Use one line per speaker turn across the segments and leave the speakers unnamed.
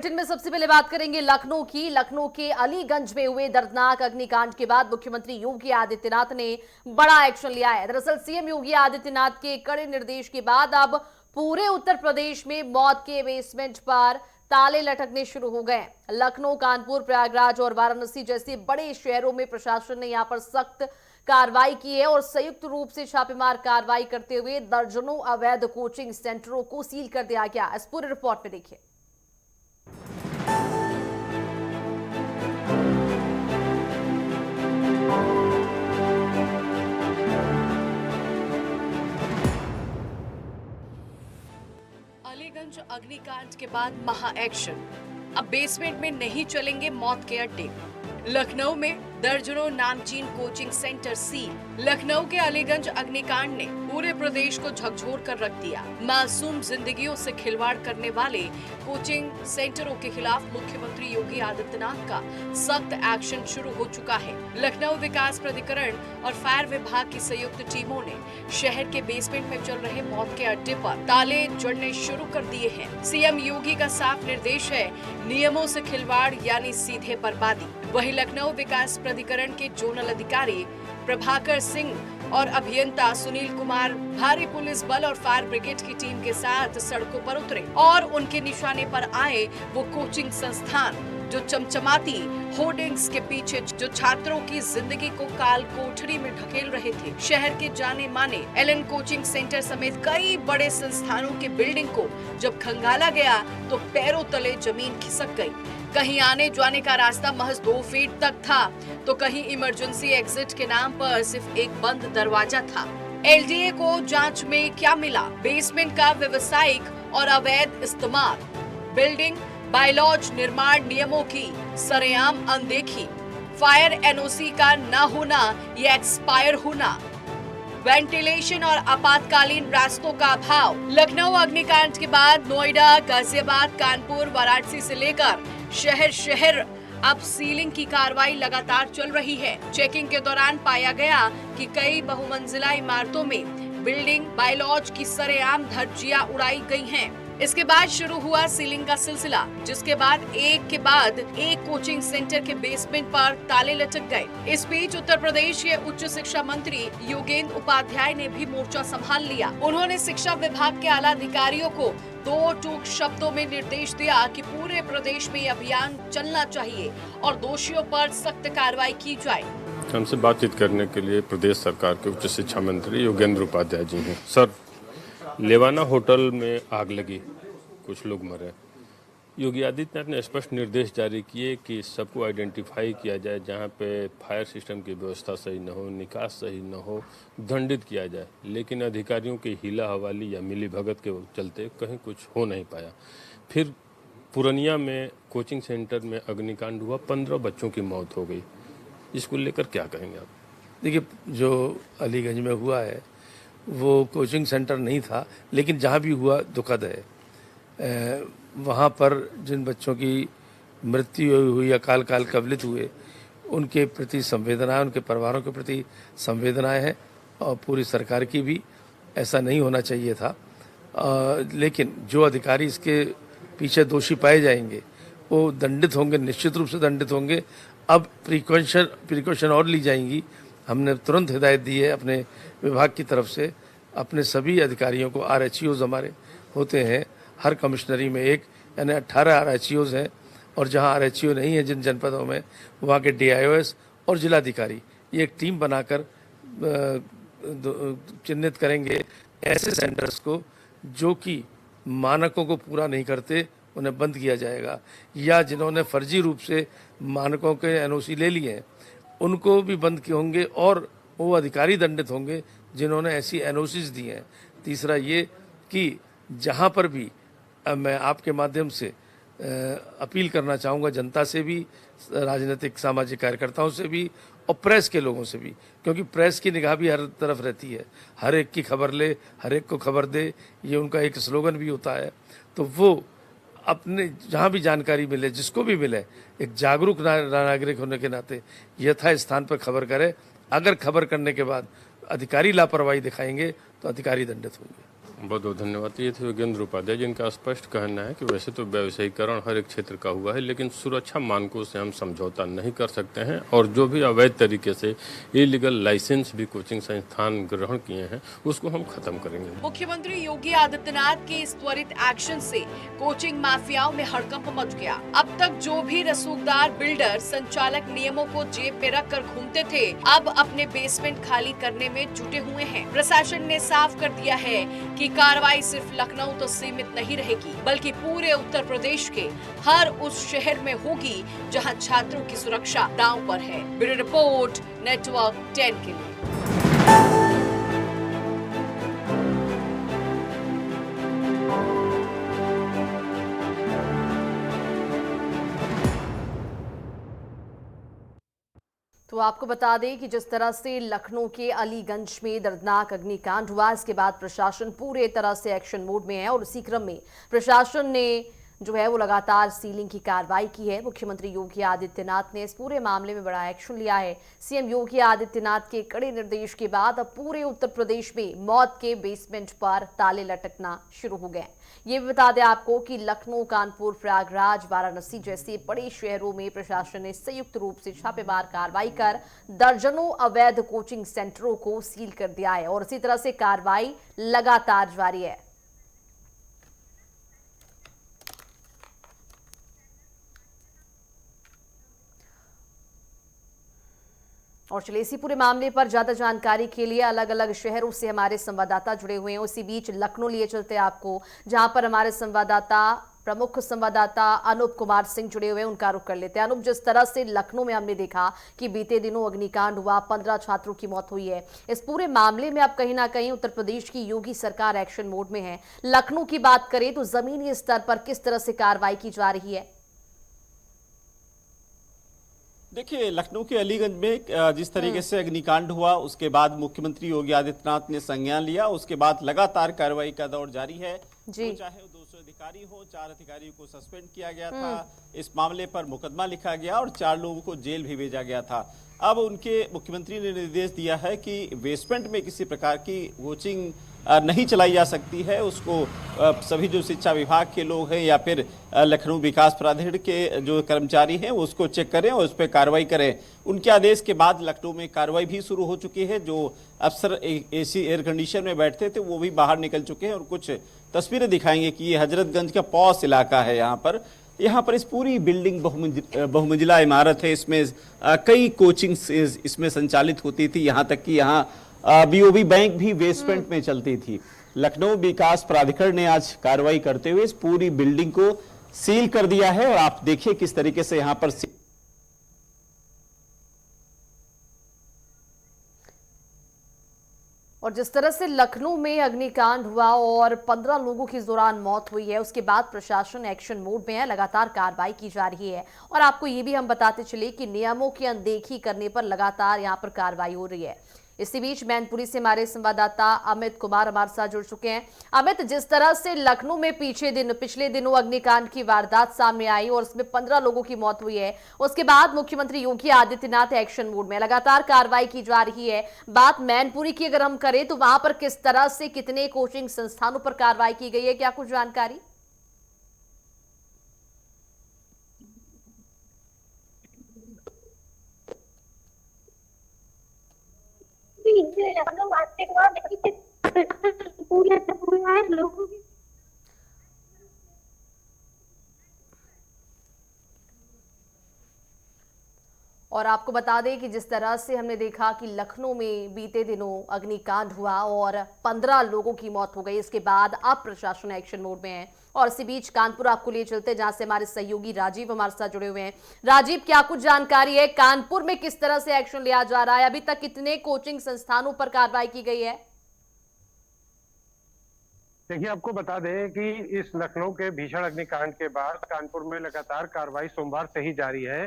Bulletin में सबसे पहले बात करेंगे लखनऊ की। लखनऊ के अलीगंज में हुए दर्दनाक अग्निकांड के बाद मुख्यमंत्री योगी आदित्यनाथ ने बड़ा एक्शन लिया है। दरअसल सीएम योगी आदित्यनाथ के कड़े निर्देश के बाद अब पूरे उत्तर प्रदेश में मौत के बेसमेंट पर ताले लटकने शुरू हो गए। लखनऊ, कानपुर, प्रयागराज और वाराणसी जैसे बड़े शहरों में प्रशासन ने यहां पर सख्त कार्रवाई की है और संयुक्त रूप से छापेमार कार्रवाई करते हुए दर्जनों अवैध कोचिंग सेंटरों को सील कर दिया गया। इस पूरी रिपोर्ट में देखिए।
अलीगंज अग्निकांड के बाद महा एक्शन। अब बेसमेंट में नहीं चलेंगे मौत के अड्डे। लखनऊ में दर्जनों नामचीन कोचिंग सेंटर सील। लखनऊ के अलीगंज अग्निकांड ने पूरे प्रदेश को झकझोर कर रख दिया। मासूम जिंदगियों से खिलवाड़ करने वाले कोचिंग सेंटरों के खिलाफ मुख्यमंत्री योगी आदित्यनाथ का सख्त एक्शन शुरू हो चुका है। लखनऊ विकास प्राधिकरण और फायर विभाग की संयुक्त टीमों ने शहर के बेसमेंट में चल रहे मौत के अड्डे पर ताले जड़ने शुरू कर दिए हैं। सीएम योगी का साफ निर्देश है, नियमों से खिलवाड़ यानी सीधे बर्बादी। वहीं लखनऊ विकास प्राधिकरण के जोनल अधिकारी प्रभाकर सिंह और अभियंता सुनील कुमार भारी पुलिस बल और फायर ब्रिगेड की टीम के साथ सड़कों पर उतरे और उनके निशाने पर आए वो कोचिंग संस्थान जो चमचमाती होर्डिंग्स के पीछे जो छात्रों की जिंदगी को काल कोठरी में ढकेल रहे थे। शहर के जाने माने एलन कोचिंग सेंटर समेत कई बड़े संस्थानों के बिल्डिंग को जब खंगाला गया तो पैरों तले जमीन खिसक गई। कहीं आने जाने का रास्ता महज 2 फीट तक था तो कहीं इमरजेंसी एग्जिट के नाम पर सिर्फ एक बंद दरवाजा था। एलडीए को जांच में क्या मिला? बेसमेंट का व्यवसायिक और अवैध इस्तेमाल, बिल्डिंग बायलॉज निर्माण नियमों की सरेआम अनदेखी, फायर एनओसी का न होना या एक्सपायर होना, वेंटिलेशन और आपातकालीन रास्तों का अभाव। लखनऊ अग्निकांड के बाद नोएडा, गाजियाबाद, कानपुर, वाराणसी से लेकर शहर अब सीलिंग की कार्रवाई लगातार चल रही है। चेकिंग के दौरान पाया गया कि कई बहुमंजिला इमारतों में बिल्डिंग बायलॉज की सरेआम धज्जियां उड़ाई गई हैं। इसके बाद शुरू हुआ सीलिंग का सिलसिला, जिसके बाद एक कोचिंग सेंटर के बेसमेंट पर ताले लटक गए। इस बीच उत्तर प्रदेश के उच्च शिक्षा मंत्री योगेंद्र उपाध्याय ने भी मोर्चा संभाल लिया। उन्होंने शिक्षा विभाग के आला अधिकारियों को 2 टूक शब्दों में निर्देश दिया कि पूरे प्रदेश में यह अभियान चलना चाहिए और दोषियों पर सख्त कार्रवाई की जाए।
हमसे बातचीत करने के लिए प्रदेश सरकार के उच्च शिक्षा मंत्री योगेंद्र उपाध्याय जी हैं। सर, लेवाना होटल में आग लगी, कुछ लोग मरे। योगी आदित्यनाथ ने स्पष्ट निर्देश जारी किए कि सबको आइडेंटिफाई किया जाए, जहां पे फायर सिस्टम की व्यवस्था सही न हो, निकास सही न हो, दंडित किया जाए। लेकिन अधिकारियों की हीला हवाली या मिली भगत के चलते कहीं कुछ हो नहीं पाया। फिर पूर्णिया में कोचिंग सेंटर में अग्निकांड हुआ, 15 बच्चों की मौत हो गई। इसको लेकर क्या कहेंगे आप?
देखिए, जो अलीगंज में हुआ है वो कोचिंग सेंटर नहीं था, लेकिन जहाँ भी हुआ दुखद है। वहाँ पर जिन बच्चों की मृत्यु हुई या काल कवलित हुए, उनके प्रति संवेदनाएं, उनके परिवारों के प्रति संवेदनाएं हैं और पूरी सरकार की भी। ऐसा नहीं होना चाहिए था। लेकिन जो अधिकारी इसके पीछे दोषी पाए जाएंगे वो दंडित होंगे, निश्चित रूप से दंडित होंगे। अब प्रिकॉशन और ली जाएंगी। हमने तुरंत हिदायत दी है अपने विभाग की तरफ से, अपने सभी अधिकारियों को, RHEOs हमारे होते हैं हर कमिश्नरी में एक, यानी 18 RHEOs हैं। और जहां RHEO नहीं है जिन जनपदों में, वहाँ के DIOs और जिलाधिकारी ये एक टीम बनाकर चिन्हित करेंगे ऐसे सेंटर्स को जो कि मानकों को पूरा नहीं करते, उन्हें बंद किया जाएगा। या जिन्होंने फर्जी रूप से मानकों के NOC ले लिए हैं उनको भी बंद किए होंगे और वो अधिकारी दंडित होंगे जिन्होंने ऐसी NOCs दी हैं। तीसरा ये कि जहाँ पर भी मैं आपके माध्यम से अपील करना चाहूँगा, जनता से भी, राजनीतिक सामाजिक कार्यकर्ताओं से भी और प्रेस के लोगों से भी, क्योंकि प्रेस की निगाह भी हर तरफ रहती है। हर एक की खबर ले, हर एक को खबर दे, ये उनका एक स्लोगन भी होता है। तो वो अपने जहाँ भी जानकारी मिले, जिसको भी मिले, एक जागरूक नागरिक होने के नाते यथा स्थान पर खबर करे। अगर खबर करने के बाद अधिकारी लापरवाही दिखाएंगे तो अधिकारी दंडित होंगे।
बहुत बहुत धन्यवाद। ये थे योगेंद्र उपाध्याय जिनका स्पष्ट कहना है कि वैसे तो व्यवसायीकरण हर एक क्षेत्र का हुआ है, लेकिन सुरक्षा मानकों से हम समझौता नहीं कर सकते हैं और जो भी अवैध तरीके से इलीगल लाइसेंस भी कोचिंग संस्थान ग्रहण किए हैं उसको हम खत्म करेंगे।
मुख्यमंत्री योगी आदित्यनाथ के इस त्वरित एक्शन से कोचिंग माफियाओं में हड़कंप मच गया। अब तक जो भी रसूखदार बिल्डर संचालक नियमों को जेब में रख कर घूमते थे, अब अपने बेसमेंट खाली करने में जुटे हुए हैं। प्रशासन ने साफ कर दिया है कि कार्रवाई सिर्फ लखनऊ तो सीमित नहीं रहेगी, बल्कि पूरे उत्तर प्रदेश के हर उस शहर में होगी जहां छात्रों की सुरक्षा दांव पर है। ब्यूरो रिपोर्ट, नेटवर्क 10 के लिए।
तो आपको बता दें कि जिस तरह से लखनऊ के अलीगंज में दर्दनाक अग्निकांड हुआ, इसके बाद प्रशासन पूरे तरह से एक्शन मोड में है और इसी क्रम में प्रशासन ने जो है वो लगातार सीलिंग की कार्रवाई की है। मुख्यमंत्री योगी आदित्यनाथ ने इस पूरे मामले में बड़ा एक्शन लिया है। सीएम योगी आदित्यनाथ के कड़े निर्देश के बाद अब पूरे उत्तर प्रदेश में मौत के बेसमेंट पर ताले लटकना शुरू हो गए। ये भी बता दें आपको कि लखनऊ, कानपुर, प्रयागराज, वाराणसी जैसे बड़े शहरों में प्रशासन ने संयुक्त रूप से छापेमार कार्रवाई कर दर्जनों अवैध कोचिंग सेंटरों को सील कर दिया है और इसी तरह से कार्रवाई लगातार जारी है। और चलिए इसी पूरे मामले पर ज्यादा जानकारी के लिए अलग अलग शहरों से हमारे संवाददाता जुड़े हुए हैं। उसी बीच लखनऊ लिए चलते आपको, जहां पर हमारे संवाददाता, प्रमुख संवाददाता अनूप कुमार सिंह जुड़े हुए हैं, उनका रुख कर लेते हैं। अनूप, जिस तरह से लखनऊ में हमने देखा कि बीते दिनों अग्निकांड हुआ, 15 छात्रों की मौत हुई है, इस पूरे मामले में अब कहीं ना कहीं उत्तर प्रदेश की योगी सरकार एक्शन मोड में है। लखनऊ की बात करें तो जमीनी स्तर पर किस तरह से कार्रवाई की जा रही है?
देखिए, लखनऊ के अलीगंज में जिस तरीके से अग्निकांड हुआ उसके बाद मुख्यमंत्री योगी आदित्यनाथ ने संज्ञान लिया। उसके बाद लगातार कार्रवाई का दौर जारी है जी। तो चाहे 200 अधिकारी हो, 4 अधिकारियों को सस्पेंड किया गया था, इस मामले पर मुकदमा लिखा गया और 4 लोगों को जेल भी भेजा गया था। अब उनके मुख्यमंत्री ने निर्देश दिया है कि बेसमेंट में किसी प्रकार की कोचिंग नहीं चलाई जा सकती है। उसको सभी जो शिक्षा विभाग के लोग हैं या फिर लखनऊ विकास प्राधिकरण के जो कर्मचारी हैं वो उसको चेक करें और उस पर कार्रवाई करें। उनके आदेश के बाद लखनऊ में कार्रवाई भी शुरू हो चुकी है। जो अफसर एसी एयर कंडीशन में बैठते थे वो भी बाहर निकल चुके हैं और कुछ तस्वीरें दिखाएंगे कि ये हजरतगंज का पॉश इलाका है। यहाँ पर इस पूरी बिल्डिंग बहुमंजिला इमारत है। इसमें कई कोचिंग इसमें संचालित होती थी, यहाँ तक कि यहाँ बीओबी बैंक भी बेसमेंट में चलती थी। लखनऊ विकास प्राधिकरण ने आज कार्रवाई करते हुए इस पूरी बिल्डिंग को सील कर दिया है और आप देखिए किस तरीके से यहाँ पर
और जिस तरह से लखनऊ में अग्निकांड हुआ और 15 लोगों की इस दौरान मौत हुई है, उसके बाद प्रशासन एक्शन मोड में है, लगातार कार्रवाई की जा रही है। और आपको ये भी हम बताते चले कि नियमों की अनदेखी करने पर लगातार यहां पर कार्रवाई हो रही है। इसी बीच मैनपुरी से हमारे संवाददाता अमित कुमार हमारे साथ जुड़ चुके हैं। अमित, जिस तरह से लखनऊ में पिछले दिनों अग्निकांड की वारदात सामने आई और उसमें 15 लोगों की मौत हुई है, उसके बाद मुख्यमंत्री योगी आदित्यनाथ एक्शन मोड में, लगातार कार्रवाई की जा रही है। बात मैनपुरी की अगर हम करें तो वहां पर किस तरह से कितने कोचिंग संस्थानों पर कार्रवाई की गई है, क्या कुछ जानकारी? और आपको बता दें कि जिस तरह से हमने देखा कि लखनऊ में बीते दिनों अग्निकांड हुआ और 15 लोगों की मौत हो गई, इसके बाद अब प्रशासन एक्शन मोड में है। और इसी बीच कानपुर आपको लिए चलते जहां से हमारे सहयोगी राजीव हमारे साथ जुड़े हुए हैं। राजीव, क्या कुछ जानकारी है, कानपुर में किस तरह से एक्शन लिया जा रहा है? अभी तक कितने कोचिंग संस्थानों पर कार्रवाई की गई है?
देखिए, आपको बता दें कि इस लखनऊ के भीषण अग्निकांड के बाद कानपुर में लगातार कार्रवाई सोमवार से ही जारी है।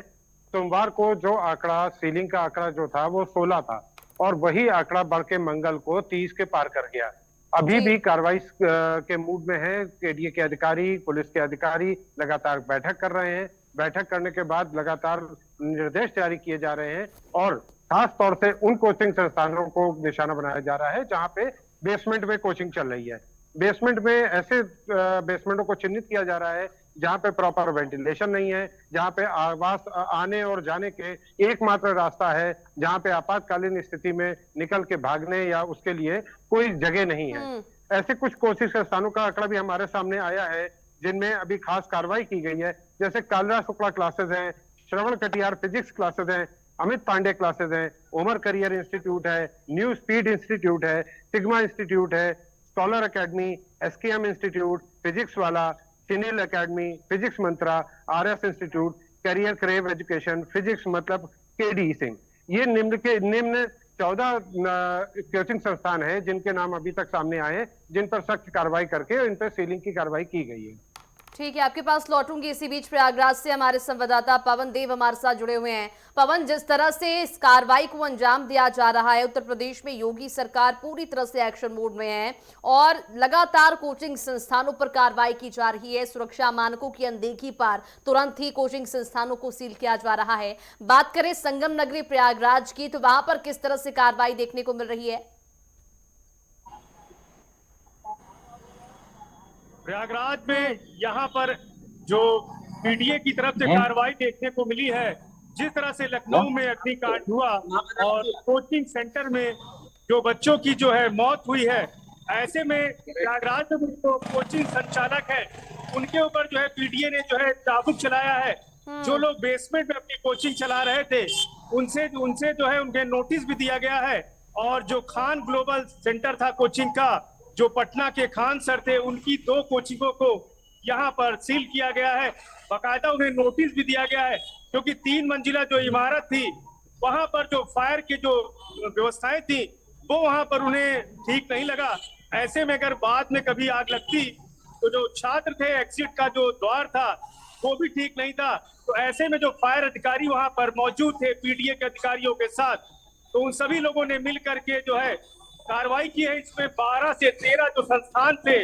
सोमवार को जो आंकड़ा, सीलिंग का आंकड़ा जो था वो 16 था और वही आंकड़ा बढ़ के मंगल को 30 के पार कर गया। अभी भी कार्रवाई के मूड में है। केडीए के अधिकारी, पुलिस के अधिकारी लगातार बैठक कर रहे हैं। बैठक करने के बाद लगातार निर्देश जारी किए जा रहे हैं और खास तौर से उन कोचिंग संस्थानों को निशाना बनाया जा रहा है जहां पे बेसमेंट में कोचिंग चल रही है। बेसमेंट में ऐसे बेसमेंटों को चिन्हित किया जा रहा है जहां पे प्रॉपर वेंटिलेशन नहीं है, जहां पे आवास आने और जाने के एकमात्र रास्ता है, जहां पे आपातकालीन स्थिति में निकल के भागने या उसके लिए कोई जगह नहीं है। ऐसे कुछ कोशिश स्थानों का आंकड़ा भी हमारे सामने आया है जिनमें अभी खास कार्रवाई की गई है, जैसे कालरा शुक्ला क्लासेस हैं, श्रवण कटियार फिजिक्स क्लासेस हैं, अमित पांडे क्लासेस हैं, ओमर करियर इंस्टीट्यूट है, न्यू स्पीड इंस्टीट्यूट है, सिग्मा इंस्टीट्यूट है, scholar academy, SKM institute physics वाला, चिनेल academy, physics Mantra, RS institute, career crave education, physics मतलब केडी सिंह। ये निम्न 14 कोचिंग संस्थान हैं जिनके नाम अभी तक सामने आए हैं, जिन पर सख्त कार्रवाई करके इन पर सीलिंग की कार्रवाई की गई है।
ठीक है, आपके पास लौटूंगी। इसी बीच प्रयागराज से हमारे संवाददाता पवन देव हमारे साथ जुड़े हुए हैं। पवन, जिस तरह से इस कार्रवाई को अंजाम दिया जा रहा है, उत्तर प्रदेश में योगी सरकार पूरी तरह से एक्शन मोड में है और लगातार कोचिंग संस्थानों पर कार्रवाई की जा रही है। सुरक्षा मानकों की अनदेखी पर तुरंत ही कोचिंग संस्थानों को सील किया जा रहा है। बात करें संगम नगरी प्रयागराज की, तो वहां पर किस तरह से कार्रवाई देखने को मिल रही है?
प्रयागराज में यहाँ पर जो पीडीए की तरफ से कार्रवाई देखने को मिली है, जिस तरह से लखनऊ में अग्निकांड हुआ और कोचिंग सेंटर में जो बच्चों की जो है मौत हुई है, ऐसे में प्रयागराज में जो कोचिंग संचालक है उनके ऊपर जो है पीडीए ने जो है चाबुक चलाया है। जो लोग बेसमेंट में अपनी कोचिंग चला रहे थे उनसे उनसे जो है उन्हें नोटिस भी दिया गया है। और जो खान ग्लोबल सेंटर था कोचिंग का, जो पटना के खान सर थे, उनकी 2 कोचिंगों को यहाँ पर सील किया गया है। बाकायदा उन्हें नोटिस भी दिया गया है क्योंकि 3 मंजिला जो इमारत थी वहां पर जो फायर की जो व्यवस्थाएं थी वो वहां पर उन्हें ठीक नहीं लगा। ऐसे में अगर बाद में कभी आग लगती तो जो छात्र थे, एग्जिट का जो द्वार था वो भी ठीक नहीं था। तो ऐसे में जो फायर अधिकारी वहां पर मौजूद थे पीडीए के अधिकारियों के साथ, तो उन सभी लोगों ने मिल करके जो है कार्रवाई की है। इसमें 12 से 13 जो संस्थान थे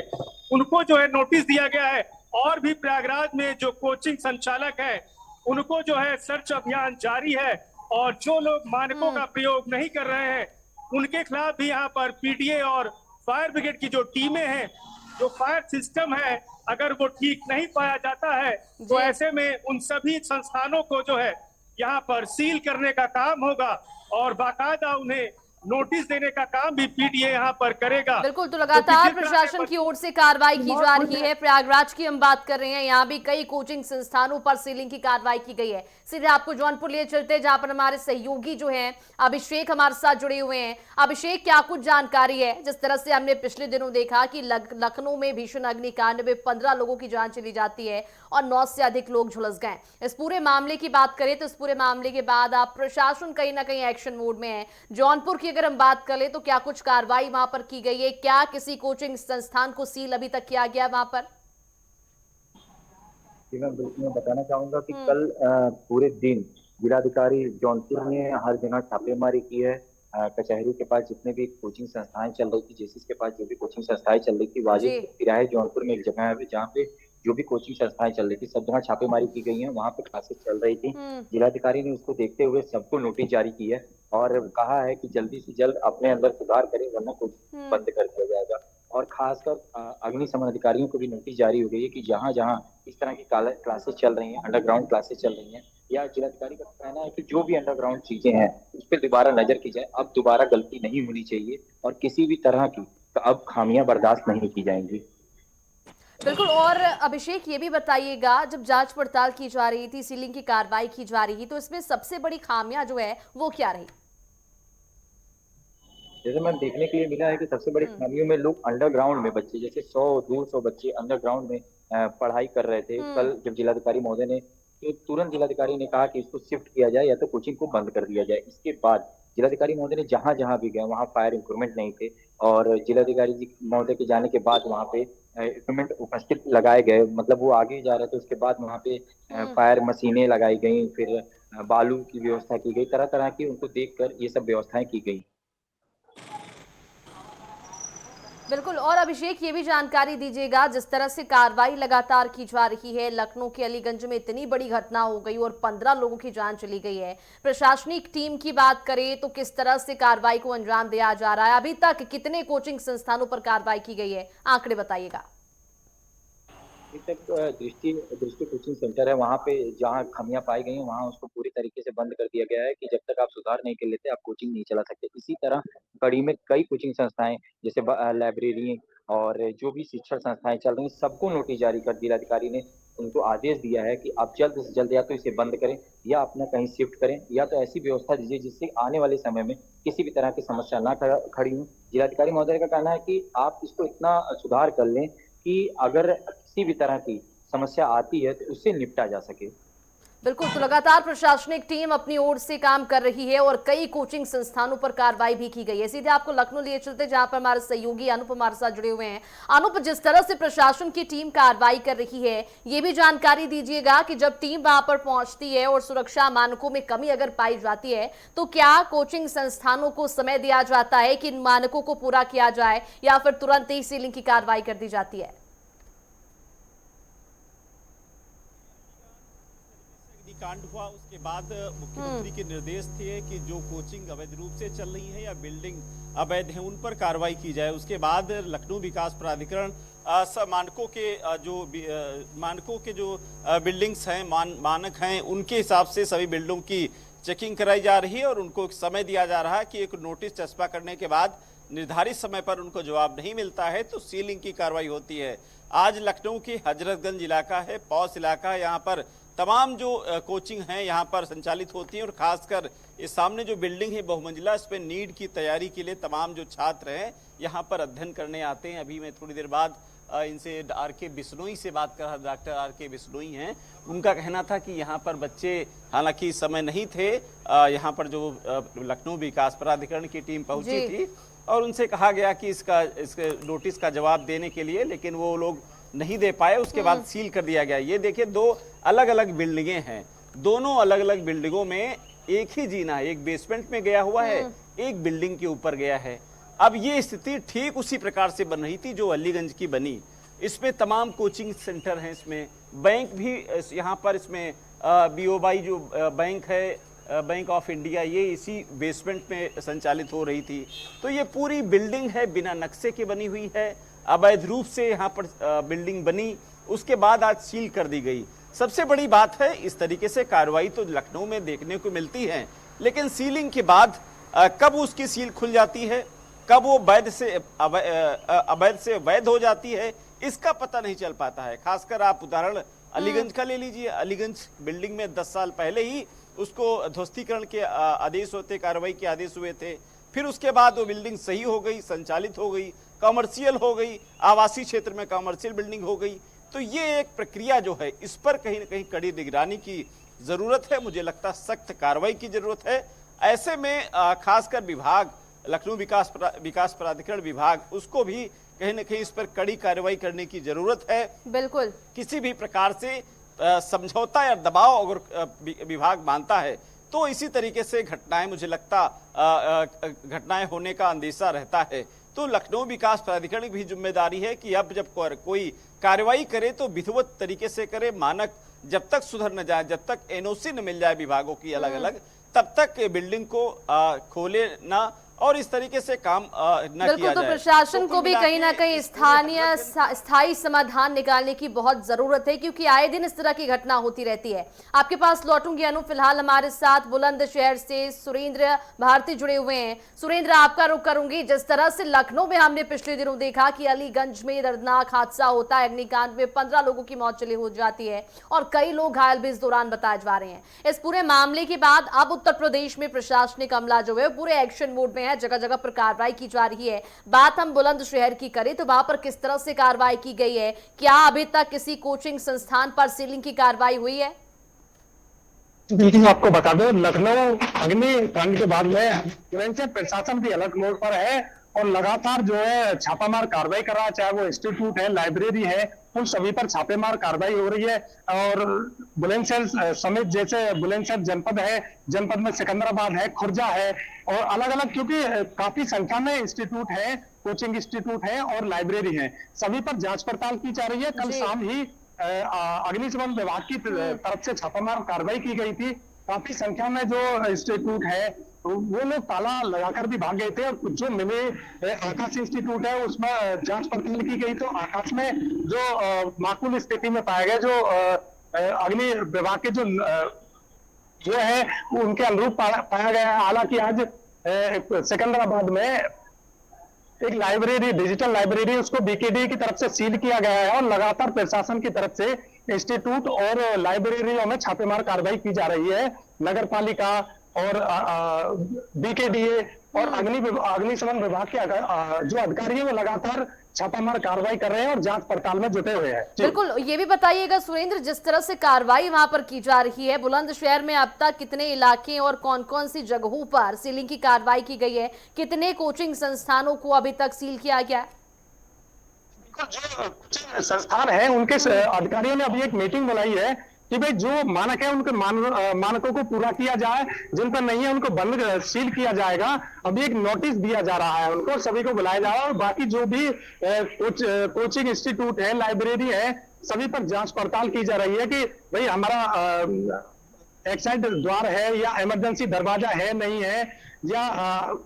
उनको जो है नोटिस दिया गया है और भी प्रयागराज में जो कोचिंग संचालक है उनको जो है सर्च अभियान जारी है और जो लोग मानकों का प्रयोग नहीं कर रहे हैं उनके खिलाफ भी यहाँ पर पीडीए और फायर ब्रिगेड की जो टीमें हैं, जो फायर सिस्टम है, अगर वो ठीक नहीं पाया जाता है तो ऐसे में उन सभी संस्थानों को जो है यहाँ पर सील करने का काम होगा और बाकायदा उन्हें नोटिस देने का काम भी पीडीए यहाँ पर करेगा।
बिल्कुल, तो लगातार प्रशासन की ओर से कार्रवाई की जा रही है। प्रयागराज की हम बात कर रहे हैं, यहाँ भी कई कोचिंग संस्थानों पर सीलिंग की कार्रवाई की गई है। सीधे आपको जौनपुर लिए चलते जहां पर हमारे सहयोगी जो हैं अभिषेक हमारे साथ जुड़े हुए हैं। अभिषेक, क्या कुछ जानकारी है? जिस तरह से हमने पिछले दिनों देखा कि लखनऊ में भीषण अग्निकांड में 15 लोगों की जान चली जाती है और 9 से अधिक लोग झुलस गए। इस पूरे मामले की बात करें तो इस पूरे मामले के बाद आप प्रशासन कहीं ना कहीं एक्शन मोड में है। जौनपुर की अगर हम बात करें तो क्या कुछ कार्रवाई वहां पर की गई है? क्या किसी कोचिंग संस्थान को सील अभी तक किया गया वहां पर?
जी मैं बिल्कुल बताना चाहूंगा कि कल पूरे दिन जिलाधिकारी जौनपुर ने हर जगह छापेमारी की है। कचहरी के पास जितने भी कोचिंग संस्थाएं चल रही थी, जेसीस के पास जो भी कोचिंग संस्थाएं चल रही थी, वाजिब तिराहे जौनपुर में एक जगह है जहाँ पे जो भी कोचिंग संस्थाएं चल रही थी सब जगह छापेमारी की गई है। वहां पे क्लासेस चल रही थी। जिलाधिकारी ने उसको देखते हुए सबको नोटिस जारी की है और कहा है कि जल्दी से जल्द अपने अंदर सुधार करें वरना कुछ बंद कर दिया जाएगा। और खासकर अग्निशमन अधिकारियों को भी नोटिस जारी हो गई है कि जहां जहां इस तरह की क्लासेस चल रही हैं, अंडरग्राउंड क्लासेस चल रही हैं, या जिलाधिकारी का कहना है कि जो भी अंडरग्राउंड चीजें हैं उस पर दोबारा नजर की जाए। अब दोबारा गलती नहीं होनी चाहिए और किसी भी तरह की अब खामियां बर्दाश्त नहीं की जाएंगी।
बिल्कुल। और अभिषेक, ये भी बताइएगा, जब जांच पड़ताल की जा रही थी, सीलिंग की कार्रवाई की जा रही, तो इसमें सबसे बड़ी खामियां जो है वो क्या रही?
जैसे मैम देखने के लिए मिला है कि सबसे बड़ी खामियों में लोग अंडरग्राउंड में बच्चे जैसे 100-200 बच्चे अंडरग्राउंड में पढ़ाई कर रहे थे। कल जब जिलाधिकारी महोदय ने तो तुरंत जिलाधिकारी ने कहा कि इसको शिफ्ट किया जाए या तो कोचिंग को बंद कर दिया जाए। इसके बाद जिलाधिकारी महोदय ने जहां जहां भी गए वहां फायर इक्विपमेंट नहीं थे और जिलाधिकारी जी महोदय के जाने के बाद वहां पे इक्विपमेंट उपस्थित लगाए गए, मतलब वो आगे जा रहे थे। उसके बाद वहां पे फायर मशीनें लगाई गई, फिर बालू की व्यवस्था की गई, तरह तरह की उनको देखकर ये सब व्यवस्थाएं की गई।
बिल्कुल। और अभिषेक, ये भी जानकारी दीजिएगा, जिस तरह से कार्रवाई लगातार की जा रही है, लखनऊ के अलीगंज में इतनी बड़ी घटना हो गई और 15 लोगों की जान चली गई है, प्रशासनिक टीम की बात करें तो किस तरह से कार्रवाई को अंजाम दिया जा रहा है? अभी तक कितने कोचिंग संस्थानों पर कार्रवाई की गई है, आंकड़े बताइएगा।
अभी तक दृष्टि दृष्टि कोचिंग सेंटर है, वहाँ पे जहाँ खामियां पाई गई हैं वहाँ उसको पूरी तरीके से बंद कर दिया गया है कि जब तक आप सुधार नहीं कर लेते आप कोचिंग नहीं चला सकते। इसी तरह कड़ी में कई कोचिंग संस्थाएं जैसे लाइब्रेरी और जो भी शिक्षण संस्थाएं चल रही हैं सबको नोटिस जारी कर जिलाधिकारी ने उनको आदेश दिया है कि आप जल्द से जल्द या तो इसे बंद करें या अपना कहीं शिफ्ट करें या तो ऐसी व्यवस्था दीजिए जिससे आने वाले समय में किसी भी तरह की समस्या ना खड़ी हो। जिलाधिकारी महोदय का कहना है कि आप इसको इतना सुधार कर लें कि अगर किसी भी तरह की समस्या आती है तो उससे निपटा जा सके।
बिल्कुल, तो लगातार प्रशासनिक टीम अपनी ओर से काम कर रही है और कई कोचिंग संस्थानों पर कार्रवाई भी की गई है। सीधे आपको लखनऊ लिए चलते, जहां पर हमारे सहयोगी अनुप हमारे साथ जुड़े हुए हैं। अनुप, जिस तरह से प्रशासन की टीम कार्रवाई कर रही है, ये भी जानकारी दीजिएगा कि जब टीम वहां पर पहुंचती है और सुरक्षा मानकों में कमी अगर पाई जाती है तो क्या कोचिंग संस्थानों को समय दिया जाता है कि इन मानकों को पूरा किया जाए या फिर तुरंत ही सीलिंग की कार्रवाई कर दी जाती है?
कांड हुआ उसके बाद मुख्यमंत्री के निर्देश थे कि जो कोचिंग अवैध रूप से चल रही है या बिल्डिंग अवैध है उन पर कार्रवाई की जाए। उसके बाद लखनऊ विकास प्राधिकरण मानकों के जो बिल्डिंग्स हैं मानक हैं उनके हिसाब से सभी बिल्डिंगों की चेकिंग कराई जा रही है और उनको एक समय दिया जा रहा है कि एक नोटिस चस्पा करने के बाद निर्धारित समय पर उनको जवाब नहीं मिलता है तो सीलिंग की कार्रवाई होती है। आज लखनऊ के हजरतगंज इलाका है, पौस इलाका है, यहाँ पर तमाम जो कोचिंग हैं यहाँ पर संचालित होती हैं और खासकर इस सामने जो बिल्डिंग है बहुमंजिला, इस पे नीट की तैयारी के लिए तमाम जो छात्र हैं यहाँ पर अध्ययन करने आते हैं। अभी मैं थोड़ी देर बाद इनसे आर.के. बिश्नोई से बात कर रहा, डॉक्टर आर.के. बिश्नोई हैं। उनका कहना था कि यहाँ पर बच्चे हालांकि इस समय नहीं थे, यहाँ पर जो लखनऊ विकास प्राधिकरण की टीम पहुंची थी और उनसे कहा गया कि इसके नोटिस का जवाब देने के लिए, लेकिन वो लोग नहीं दे पाए। उसके बाद सील कर दिया गया। ये देखिए, दो अलग अलग बिल्डिंगें हैं, दोनों अलग अलग बिल्डिंगों में एक ही जीना है, एक बेसमेंट में गया हुआ है, एक बिल्डिंग के ऊपर गया है। अब ये स्थिति ठीक उसी प्रकार से बन रही थी जो अलीगंज की बनी। इसमें तमाम कोचिंग सेंटर हैं, इसमें बैंक भी यहाँ पर, इसमें BOI जो बैंक है, बैंक ऑफ इंडिया, ये इसी बेसमेंट में संचालित हो रही थी। तो ये पूरी बिल्डिंग है बिना नक्शे के बनी हुई है, अवैध रूप से यहाँ पर बिल्डिंग बनी, उसके बाद आज सील कर दी गई। सबसे बड़ी बात है, इस तरीके से कार्रवाई तो लखनऊ में देखने को मिलती है, लेकिन सीलिंग के बाद कब उसकी सील खुल जाती है, कब वो अवैध से वैध हो जाती है, इसका पता नहीं चल पाता है। खासकर आप उदाहरण अलीगंज का ले लीजिए। अलीगंज बिल्डिंग में 10 साल पहले ही उसको ध्वस्तीकरण के आदेश होते, कार्रवाई के आदेश हुए थे। फिर उसके बाद वो बिल्डिंग सही हो गई, संचालित हो गई, कमर्शियल हो गई, आवासीय क्षेत्र में कमर्शियल बिल्डिंग हो गई। तो ये एक प्रक्रिया जो है, इस पर कहीं न कहीं कड़ी निगरानी की जरूरत है। मुझे लगता है सख्त कार्रवाई की जरूरत है। ऐसे में खासकर विभाग, लखनऊ विकास प्राधिकरण विभाग, उसको भी कहीं न कहीं इस पर कड़ी कार्रवाई करने की जरूरत है।
बिल्कुल,
किसी भी प्रकार से समझौता या दबाव अगर विभाग मानता है तो इसी तरीके से घटनाएं, मुझे लगता घटनाएं होने का अंदेशा रहता है। तो लखनऊ विकास प्राधिकरण की भी जिम्मेदारी है कि अब जब कोई कार्रवाई करे तो विधिवत तरीके से करे। मानक जब तक सुधर न जाए, जब तक NOC न मिल जाए विभागों की अलग अलग, तब तक बिल्डिंग को खोले ना और इस तरीके से काम न किया जाए।
तो प्रशासन को भी कहीं ना कहीं स्थायी समाधान निकालने की बहुत जरूरत है, क्योंकि आए दिन इस तरह की घटना होती रहती है। आपके पास लौटूंगी अनु, फिलहाल हमारे साथ बुलंदशहर से सुरेंद्र भारती जुड़े हुए हैं। सुरेंद्र, आपका रुख करूंगी। जिस तरह से लखनऊ में हमने पिछले दिनों देखा कि अलीगंज में दर्दनाक हादसा होता है, अग्निकांड में 15 लोगों की मौत चली हो जाती है और कई लोग घायल भी इस दौरान बताए जा रहे हैं। इस पूरे मामले के बाद अब उत्तर प्रदेश में प्रशासनिक अमला जो है पूरे एक्शन मोड में, जगह जगह पर कार्रवाई की जा रही है। बात हम बुलंदशहर की करें तो वहां पर किस तरह से कार्रवाई की गई है? क्या अभी तक किसी कोचिंग संस्थान पर सीलिंग की कार्रवाई हुई है?
देखिए, आपको बता दो, लखनऊ अग्निकांड के बाद में प्रशासन भी अलर्ट मोड पर है और लगातार जो है छापामार कार्रवाई कर रहा है, चाहे वो इंस्टीट्यूट है, लाइब्रेरी है, उन सभी पर छापेमार कार्रवाई हो रही है। और बुलंदशहर समेत, जैसे बुलंदशहर जनपद है, जनपद में सिकंदराबाद है, खुर्जा है, और अलग अलग, क्योंकि काफी संख्या में इंस्टीट्यूट है, कोचिंग इंस्टीट्यूट है और लाइब्रेरी है, सभी पर जांच पड़ताल की जा रही है। कल शाम ही अग्निशमन विभाग की तरफ से छापामार कार्रवाई की गई थी। काफी संख्या में जो इंस्टीट्यूट है वो लोग ताला लगाकर भी भाग गए थे, और जो मिले आकाश इंस्टीट्यूट है उसमें जांच पड़ताल की गई, तो आकाश में जो माकूल स्थिति में पाया गया, जो अग्नि विभाग के जो है उनके अनुरूप पाया गया है। हालांकि आज सिकंदराबाद में एक लाइब्रेरी, डिजिटल लाइब्रेरी, उसको बीकेडी की तरफ से सील किया गया है, और लगातार प्रशासन की तरफ से इंस्टीट्यूट और लाइब्रेरियों में छापेमार कार्रवाई की जा रही है। नगर पालिका और बीकेडीए और अग्निशमन विभाग के जो अधिकारी हैं वो लगातार छापामार कार्रवाई कर रहे हैं और जांच पड़ताल में जुटे हुए हैं।
बिल्कुल, ये भी बताइएगा सुरेंद्र, जिस तरह से कार्रवाई वहां पर की जा रही है, बुलंदशहर में अब तक कितने इलाके और कौन कौन सी जगहों पर सीलिंग की कार्रवाई की गई है, कितने कोचिंग संस्थानों को अभी तक सील किया गया है?
जो कुछ संस्थान है उनके अधिकारियों ने अभी एक मीटिंग बुलाई है कि भाई जो मानक है उनके मानकों को पूरा किया जाए, जिन पर नहीं है उनको बंद सील किया जाएगा। अभी एक नोटिस दिया जा रहा है उनको, सभी को बुलाया जा रहा है, और बाकी जो भी कोचिंग इंस्टीट्यूट है, लाइब्रेरी है, सभी पर जांच पड़ताल की जा रही है कि भाई हमारा एक्साइड द्वार है या इमरजेंसी दरवाजा है नहीं है, या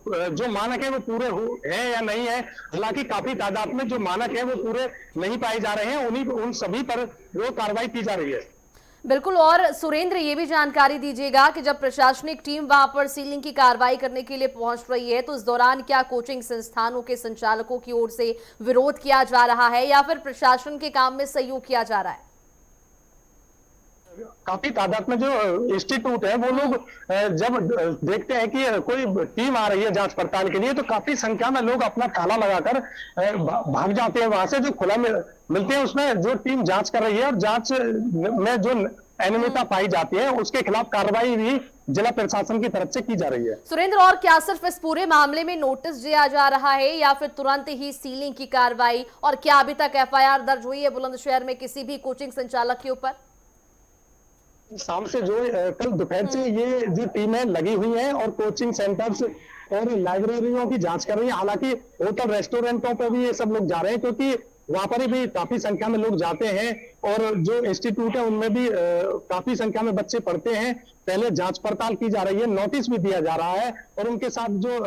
जो मानक है वो पूरे हैं या नहीं है। हालांकि काफी तादाद में जो मानक है वो पूरे नहीं पाए जा रहे हैं, उन सभी पर वो कार्रवाई की जा रही है।
बिल्कुल, और सुरेंद्र ये भी जानकारी दीजिएगा कि जब प्रशासनिक टीम वहां पर सीलिंग की कार्रवाई करने के लिए पहुंच रही है, तो इस दौरान क्या कोचिंग संस्थानों के संचालकों की ओर से विरोध किया जा रहा है या फिर प्रशासन के काम में सहयोग किया जा रहा है?
काफी तादाद में जो इंस्टीट्यूट है वो लोग जब देखते हैं कि कोई टीम आ रही है जांच पड़ताल के लिए, तो काफी संख्या में लोग अपना ताला लगाकर भाग जाते हैं वहां से। जो खुला मिलते हैं उसमें जो टीम जांच कर रही है और जांच में जो अनियमितता पाई जाती है उसके खिलाफ कार्रवाई भी जिला प्रशासन की तरफ से की जा रही है।
सुरेंद्र, और क्या सिर्फ इस पूरे मामले में नोटिस दिया जा रहा है या फिर तुरंत ही सीलिंग की कार्रवाई, और क्या अभी तक एफआईआर दर्ज हुई है बुलंदशहर में किसी भी कोचिंग संचालक के ऊपर?
शाम से जो कल दोपहर से ये जो टीमें लगी हुई हैं और कोचिंग सेंटर्स और लाइब्रेरियों की जांच कर रही है। हालांकि होटल रेस्टोरेंटों पर भी ये सब लोग जा रहे हैं, क्योंकि वहां पर भी काफी संख्या में लोग जाते हैं, और जो इंस्टीट्यूट है उनमें भी काफी संख्या में बच्चे पढ़ते हैं। पहले जांच पड़ताल की जा रही है, नोटिस भी दिया जा रहा है, और उनके साथ जो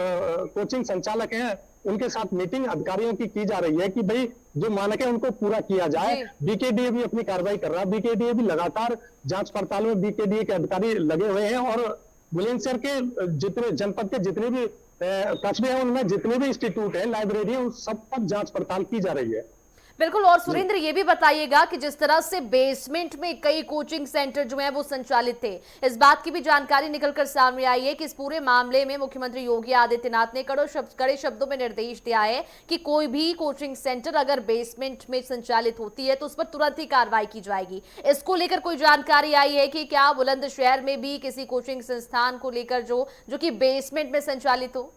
कोचिंग संचालक हैं उनके साथ मीटिंग अधिकारियों की जा रही है कि भाई जो मानक है उनको पूरा किया जाए। बीकेडीए भी अपनी कार्रवाई कर रहा है, बीकेडीए भी लगातार जांच पड़ताल में बीकेडीए के अधिकारी लगे हुए हैं, और बुलंदशहर के जितने जनपद के जितने भी कस्बे हैं उनमें जितने भी इंस्टीट्यूट है, लाइब्रेरी है, उन सब पर जांच पड़ताल की जा रही है।
बिल्कुल, और सुरेंद्र ये भी बताइएगा कि जिस तरह से बेसमेंट में कई कोचिंग सेंटर जो हैं वो संचालित थे, इस बात की भी जानकारी निकलकर सामने आई है कि इस पूरे मामले में मुख्यमंत्री योगी आदित्यनाथ ने कड़े शब्दों में निर्देश दिया है कि कोई भी कोचिंग सेंटर अगर बेसमेंट में संचालित होती है तो उस पर तुरंत ही कार्रवाई की जाएगी। इसको लेकर कोई जानकारी आई है कि क्या बुलंदशहर में भी किसी कोचिंग संस्थान को लेकर जो कि बेसमेंट में संचालित हो?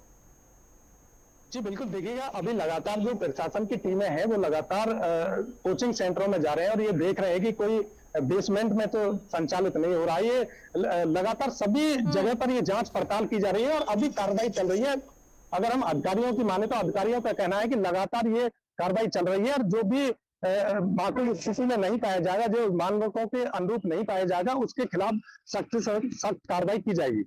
जी बिल्कुल, देखिएगा अभी लगातार जो प्रशासन की टीमें हैं वो लगातार कोचिंग सेंटरों में जा रहे हैं और ये देख रहे हैं कि कोई बेसमेंट में तो संचालित नहीं हो रहा है। ये लगातार सभी जगह पर ये जांच पड़ताल की जा रही है और अभी कार्रवाई चल रही है। अगर हम अधिकारियों की माने तो अधिकारियों का कहना है कि लगातार ये कार्रवाई चल रही है और जो भी माकूल स्थिति में नहीं पाया जाएगा, जो मानकों के अनुरूप नहीं पाया जाएगा, उसके खिलाफ सख्त से सख्त कार्रवाई की जाएगी।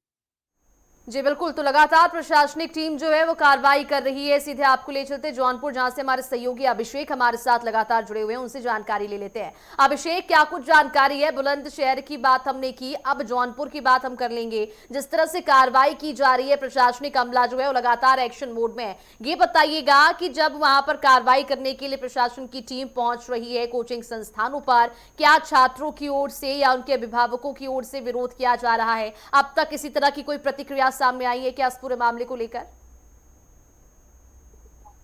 जी बिल्कुल, तो लगातार प्रशासनिक टीम जो है वो कार्रवाई कर रही है। सीधे आपको ले चलते जौनपुर, जहां से हमारे सहयोगी अभिषेक हमारे साथ लगातार जुड़े हुए हैं, उनसे जानकारी ले लेते हैं। अभिषेक, क्या कुछ जानकारी है? बुलंदशहर की बात हमने की, अब जौनपुर की बात हम कर लेंगे। जिस तरह से कार्रवाई की जा रही है, प्रशासनिक अमला जो है वो लगातार एक्शन मोड में है। ये बताइएगा कि जब वहां पर कार्रवाई करने के लिए प्रशासन की टीम पहुंच रही है कोचिंग संस्थानों पर, क्या छात्रों की ओर से या उनके अभिभावकों की ओर से विरोध किया जा रहा है? अब तक किसी तरह की कोई प्रतिक्रिया सामने आई है क्या इस पूरे मामले को लेकर?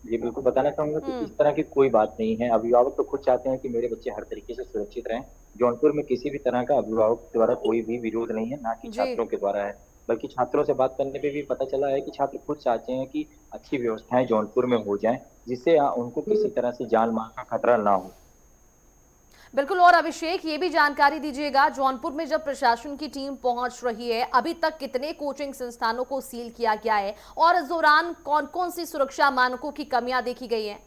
जी बिल्कुल, बताना चाहूंगा कि इस तरह की कोई बात नहीं है। अभिभावक तो खुद चाहते हैं कि मेरे बच्चे हर तरीके से सुरक्षित रहें। जौनपुर में किसी भी तरह का अभिभावक द्वारा कोई भी विरोध नहीं है, ना कि छात्रों के द्वारा है। बल्कि छात्रों से बात करने पे भी पता चला है कि छात्र खुद चाहते हैं कि अच्छी व्यवस्थाएं जौनपुर में हो जाएं, जिससे उनको किसी तरह से जान माल का खतरा ना हो।
बिल्कुल। और अभिषेक, ये भी जानकारी दीजिएगा, जौनपुर में जब प्रशासन की टीम पहुंच रही है, अभी तक कितने कोचिंग संस्थानों को सील किया गया है और इस दौरान कौन कौन सी सुरक्षा मानकों की कमियां देखी गई हैं?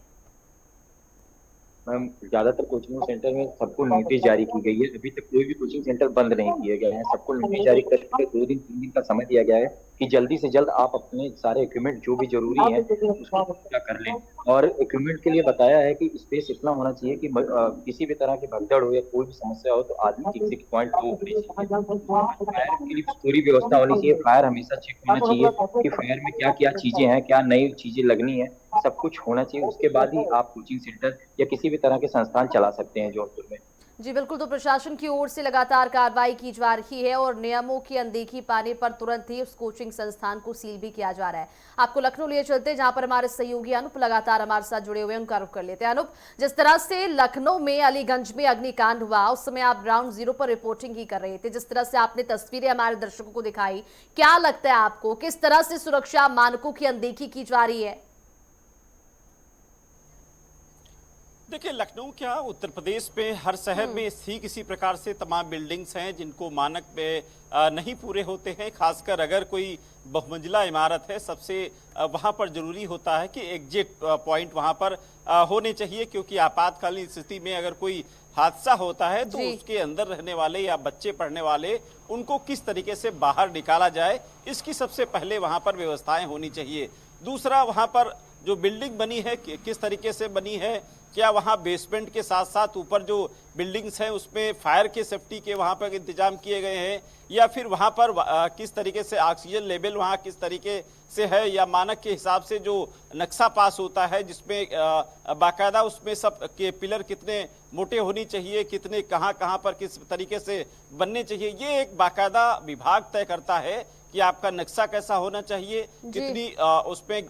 मैम, ज्यादातर कोचिंग सेंटर में सबको नोटिस जारी की गई है। अभी तक कोई भी कोचिंग सेंटर बंद नहीं किए गए हैं। सबको नोटिस जारी करके 2 दिन 3 दिन का समय दिया गया है कि जल्दी से जल्द आप अपने सारे इक्विपमेंट जो भी जरूरी है उसको पूरा कर लें। और इक्विपमेंट के लिए बताया है कि स्पेस इतना होना चाहिए कि किसी भी तरह की भगदड़ हो या कोई भी समस्या हो तो आदमी की एग्जिट पॉइंट वो होनी चाहिए। फायर के लिए पूरी व्यवस्था होनी चाहिए। फायर हमेशा चेक होना चाहिए कि फायर में क्या क्या चीजें हैं, क्या नई चीजें लगनी है, सब कुछ होना चाहिए। उसके बाद ही आप कोचिंग सेंटर या किसी भी तरह के संस्थान चला सकते हैं जौनपुर में।
जी बिल्कुल। तो प्रशासन की ओर से लगातार कार्रवाई की जा रही है और नियमों की अनदेखी पाने पर तुरंत ही उस कोचिंग संस्थान को सील भी किया जा रहा है। आपको लखनऊ लिए चलते हैं, जहां पर हमारे सहयोगी अनूप लगातार हमारे साथ जुड़े हुए हैं, उनका रुख कर लेते हैं। अनूप, जिस तरह से लखनऊ में अलीगंज में अग्निकांड हुआ, उस समय आप ग्राउंड जीरो पर रिपोर्टिंग ही कर रहे थे, जिस तरह से आपने तस्वीरें हमारे दर्शकों को दिखाई, क्या लगता है आपको, किस तरह से सुरक्षा मानकों की अनदेखी की जा रही है?
देखिए, लखनऊ क्या उत्तर प्रदेश में हर शहर में ठीक इसी प्रकार से तमाम बिल्डिंग्स हैं जिनको मानक पे नहीं पूरे होते हैं। खासकर अगर कोई बहुमंजिला इमारत है, सबसे वहां पर जरूरी होता है कि एग्जिट पॉइंट वहां पर होने चाहिए, क्योंकि आपातकालीन स्थिति में अगर कोई हादसा होता है तो उसके अंदर रहने वाले या बच्चे पढ़ने वाले उनको किस तरीके से बाहर निकाला जाए, इसकी सबसे पहले वहां पर व्यवस्थाएं होनी चाहिए। दूसरा, वहां पर जो बिल्डिंग बनी है किस तरीके से बनी है, क्या वहाँ बेसमेंट के साथ साथ ऊपर जो बिल्डिंग्स हैं उसमें फायर के सेफ्टी के वहाँ पर इंतजाम किए गए हैं, या फिर वहाँ पर किस तरीके से ऑक्सीजन लेवल वहाँ किस तरीके से है, या मानक के हिसाब से जो नक्शा पास होता है जिसमें बाकायदा उसमें सब के पिलर कितने मोटे होनी चाहिए, कितने कहाँ कहाँ पर किस तरीके से बनने चाहिए, ये एक बाकायदा विभाग तय करता है कि आपका नक्शा कैसा होना चाहिए, कितनी उसमें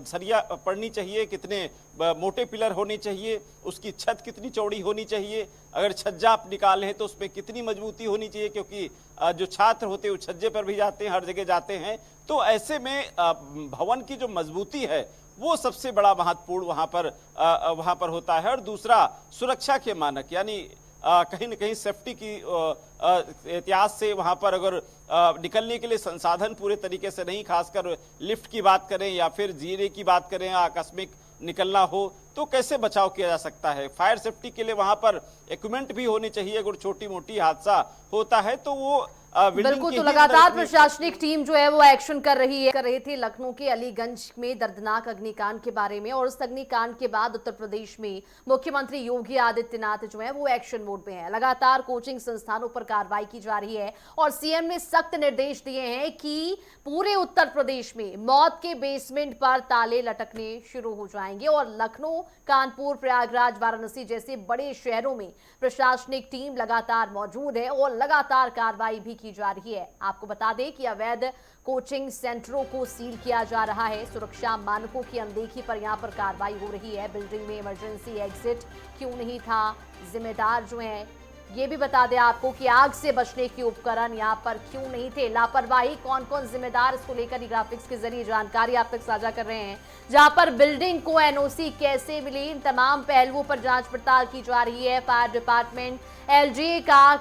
सरिया पड़नी चाहिए, कितने मोटे पिलर होने चाहिए, उसकी छत कितनी चौड़ी होनी चाहिए, अगर छज्जा आप निकाले हैं तो उसमें कितनी मजबूती होनी चाहिए, क्योंकि जो छात्र होते हैं वो छज्जे पर भी जाते हैं, हर जगह जाते हैं। तो ऐसे में भवन की जो मजबूती है वो सबसे बड़ा महत्वपूर्ण वहाँ पर होता है। और दूसरा, सुरक्षा के मानक, यानी कहीं न कहीं सेफ्टी की इतिहास से वहाँ पर अगर निकलने के लिए संसाधन पूरे तरीके से नहीं, खासकर लिफ्ट की बात करें या फिर जीने की बात करें, आकस्मिक निकलना हो तो कैसे बचाव किया जा सकता है। फायर सेफ्टी के लिए वहाँ पर इक्विपमेंट भी होने चाहिए। अगर छोटी मोटी हादसा होता है तो वो
बिल्कुल। तो लगातार प्रशासनिक टीम जो है वो एक्शन कर रही थी लखनऊ के अलीगंज में दर्दनाक अग्निकांड के बारे में, और उस अग्निकांड के बाद उत्तर प्रदेश में मुख्यमंत्री योगी आदित्यनाथ जो है वो एक्शन मोड में है। लगातार कोचिंग संस्थानों पर कार्रवाई की जा रही है और सीएम ने सख्त निर्देश दिए हैं कि पूरे उत्तर प्रदेश में मौत के बेसमेंट पर ताले लटकने शुरू हो जाएंगे और लखनऊ, कानपुर, प्रयागराज, वाराणसी जैसे बड़े शहरों में प्रशासनिक टीम लगातार मौजूद है और लगातार कार्रवाई भी की जा रही है। आपको बता दें कि अवैध कोचिंग सेंटरों को सील किया जा रहा है। सुरक्षा मानकों की अनदेखी पर यहां पर कार्रवाई हो रही है। बिल्डिंग में इमरजेंसी एग्जिट क्यों नहीं था, जिम्मेदार जो हैं ये भी बता दें आपको कि आग से बचने के उपकरण यहां पर क्यों नहीं थे, लापरवाही कौन कौन जिम्मेदार, इसको लेकर ही ग्राफिक्स के जरिए जानकारी आप तक साझा कर रहे हैं। जहां पर बिल्डिंग को एनओसी कैसे मिली, इन तमाम पहलुओं पर जांच पड़ताल की जा रही है। फायर डिपार्टमेंट एलजी का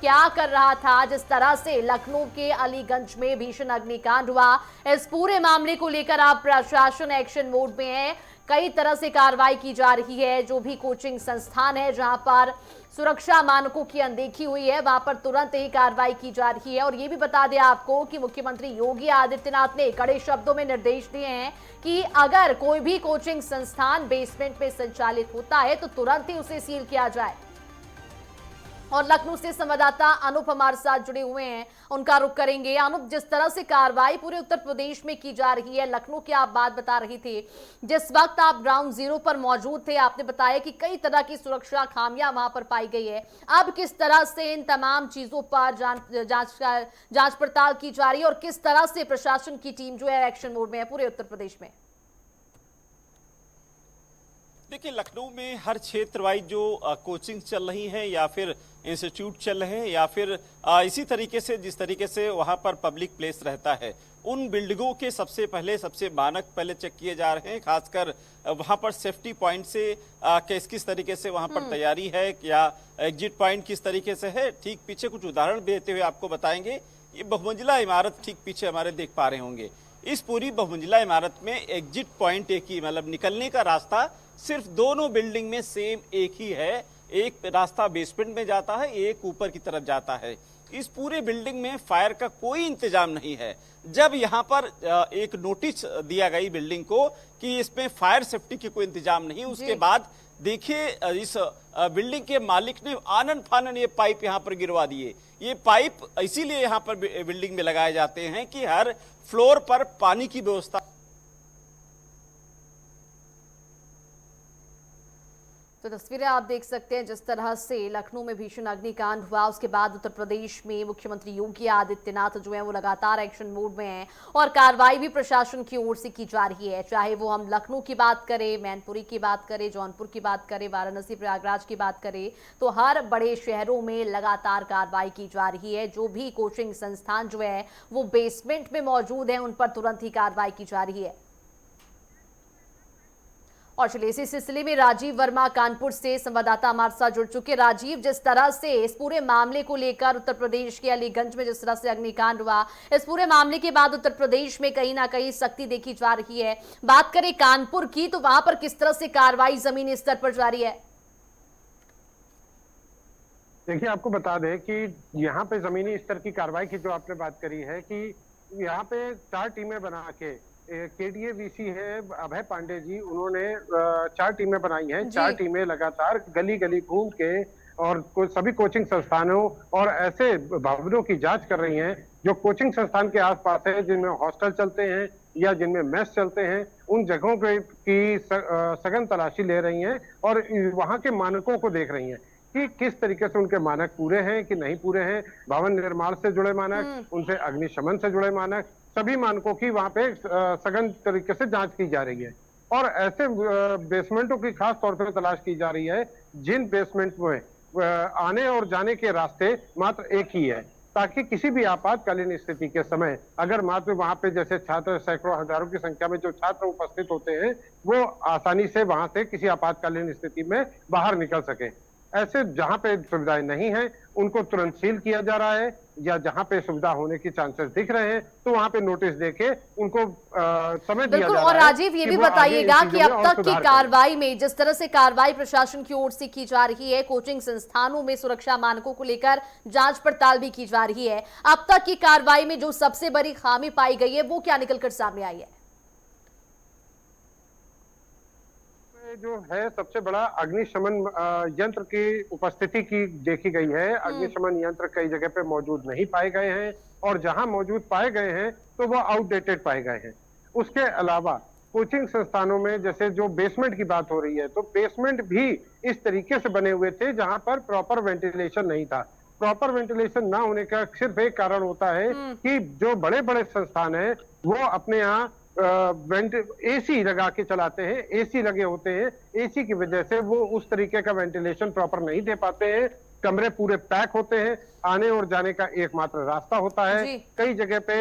क्या कर रहा था, जिस तरह से लखनऊ के अलीगंज में भीषण अग्निकांड हुआ, इस पूरे मामले को लेकर आप प्रशासन एक्शन मोड में है। कई तरह से कार्रवाई की जा रही है। जो भी कोचिंग संस्थान है जहां पर सुरक्षा मानकों की अनदेखी हुई है वहां पर तुरंत ही कार्रवाई की जा रही है। और ये भी बता दें आपको कि मुख्यमंत्री योगी आदित्यनाथ ने कड़े शब्दों में निर्देश दिए हैं कि अगर कोई भी कोचिंग संस्थान बेसमेंट में संचालित होता है तो तुरंत ही उसे सील किया जाए। और लखनऊ से संवाददाता अनूप हमारे साथ जुड़े हुए हैं, उनका रुख करेंगे। अनूप, जिस तरह से कार्रवाई पूरे उत्तर प्रदेश में की जा रही है, लखनऊ की आप बात बता रही थी, जिस वक्त आप ग्राउंड जीरो पर मौजूद थे आपने बताया कि कई तरह की सुरक्षा खामियां वहां पर पाई गई है। अब किस तरह से इन तमाम चीजों पर जांच पड़ताल की जा रही है और किस तरह से प्रशासन की टीम जो है एक्शन मोड में है पूरे उत्तर प्रदेश में?
देखिए, लखनऊ में हर क्षेत्र वाइज जो कोचिंग चल रही है या फिर इंस्टीट्यूट चल रहे हैं या फिर इसी तरीके से जिस तरीके से वहां पर पब्लिक प्लेस रहता है, उन बिल्डिंगों के सबसे मानक पहले चेक किए जा रहे हैं। खासकर वहां पर सेफ्टी पॉइंट से किस तरीके से वहां पर तैयारी है, या एग्जिट पॉइंट किस तरीके से है। ठीक पीछे कुछ उदाहरण देते हुए आपको बताएंगे। ये बहुमंजिला इमारत ठीक पीछे हमारे देख पा रहे होंगे। इस पूरी बहुमंजिला इमारत में एग्जिट पॉइंट एक ही, मतलब निकलने का रास्ता सिर्फ दोनों बिल्डिंग में सेम एक ही है। एक रास्ता बेसमेंट में जाता है, एक ऊपर की तरफ जाता है। इस पूरे बिल्डिंग में फायर का कोई इंतजाम नहीं है। जब यहाँ पर एक नोटिस दिया गई बिल्डिंग को कि इसमें फायर सेफ्टी की कोई इंतजाम नहीं, उसके बाद देखिए इस बिल्डिंग के मालिक ने आनन फानन ये पाइप यहाँ पर गिरवा दिए। ये पाइप इसीलिए यहाँ पर बिल्डिंग में लगाए जाते हैं कि हर फ्लोर पर पानी की व्यवस्था।
तो तस्वीरें आप देख सकते हैं जिस तरह से लखनऊ में भीषण अग्निकांड हुआ, उसके बाद उत्तर प्रदेश में मुख्यमंत्री योगी आदित्यनाथ जो है वो लगातार एक्शन मोड में हैं और कार्रवाई भी प्रशासन की ओर से की जा रही है। चाहे वो हम लखनऊ की बात करें, मैनपुरी की बात करें, जौनपुर की बात करें, वाराणसी प्रयागराज की बात करें, तो हर बड़े शहरों में लगातार कार्रवाई की जा रही है। जो भी कोचिंग संस्थान जो है वो बेसमेंट में मौजूद है, उन पर तुरंत ही कार्रवाई की जा रही है। और चलिए इसी सिलसिले में राजीव वर्मा कानपुर से संवाददाता हमारे साथ जुड़ चुके। राजीव, जिस तरह से इस पूरे मामले को लेकर उत्तर प्रदेश के अलीगंज में जिस तरह से अग्निकांड हुआ, इस पूरे मामले के बाद उत्तर प्रदेश में कहीं ना कहीं सख्ती देखी जा रही है। बात करें कानपुर की, तो वहां पर किस तरह से कार्रवाई जमीनी स्तर पर जारी है?
देखिए, आपको बता दें कि यहाँ पे जमीनी स्तर की कार्रवाई की जो आपने बात करी है कि यहाँ पे 4 टीमें बना के KDA-VC है अभय पांडे जी, उन्होंने 4 टीमें बनाई हैं। 4 टीमें लगातार गली गली घूम के और सभी कोचिंग संस्थानों और ऐसे भवनों की जांच कर रही हैं जो कोचिंग संस्थान के आसपास है, जिनमें हॉस्टल चलते हैं या जिनमें मेस चलते हैं। उन जगहों पे की सघन तलाशी ले रही हैं और वहां के मानकों को देख रही हैं कि किस तरीके से उनके मानक पूरे हैं कि नहीं पूरे हैं। भवन निर्माण से जुड़े मानक, उनसे अग्निशमन से जुड़े मानक, सभी मानकों की वहां पे सघन तरीके से जांच की जा रही है। और ऐसे बेसमेंटों की खास तौर पर तलाश की जा रही है जिन बेसमेंट में आने और जाने के रास्ते मात्र एक ही है, ताकि किसी भी आपातकालीन स्थिति के समय अगर मात्र वहां पे जैसे छात्र सैकड़ों हजारों की संख्या में जो छात्र उपस्थित होते हैं वो आसानी से वहां से किसी आपातकालीन स्थिति में बाहर निकल सके। ऐसे जहां पे सुविधाएं नहीं है उनको तुरंत सील किया जा रहा है, या जहां पे सुविधा होने की चांसेस दिख रहे हैं तो वहां पे नोटिस देके उनको समय दिया जा रहा है।
और राजीव, ये भी बताइएगा कि अब तक की कार्रवाई में जिस तरह से कार्रवाई प्रशासन की ओर से की जा रही है, कोचिंग संस्थानों में सुरक्षा मानकों को लेकर जांच पड़ताल भी की जा रही है, अब तक की कार्रवाई में जो सबसे बड़ी खामी पाई गई है वो क्या निकलकर सामने आई है?
जो है सबसे बड़ा अग्निशमन यंत्र की उपस्थिति की देखी गई है। अग्निशमन यंत्र कई जगह पे मौजूद नहीं पाए गए हैं और जहां मौजूद पाए गए हैं तो वो आउटडेटेड पाए गए हैं। उसके अलावा कोचिंग संस्थानों में जैसे जो बेसमेंट की बात हो रही है, तो बेसमेंट भी इस तरीके से बने हुए थे जहां पर प्रॉपर वेंटिलेशन नहीं था। प्रॉपर वेंटिलेशन ना होने का सिर्फ एक कारण होता है कि जो बड़े बड़े संस्थान हैं वो अपने यहाँ एसी लगा के चलाते हैं, एसी लगे होते हैं। एसी की वजह से वो उस तरीके का वेंटिलेशन प्रॉपर नहीं दे पाते हैं। कमरे पूरे पैक होते हैं, आने और जाने का एकमात्र रास्ता होता है। कई जगह पे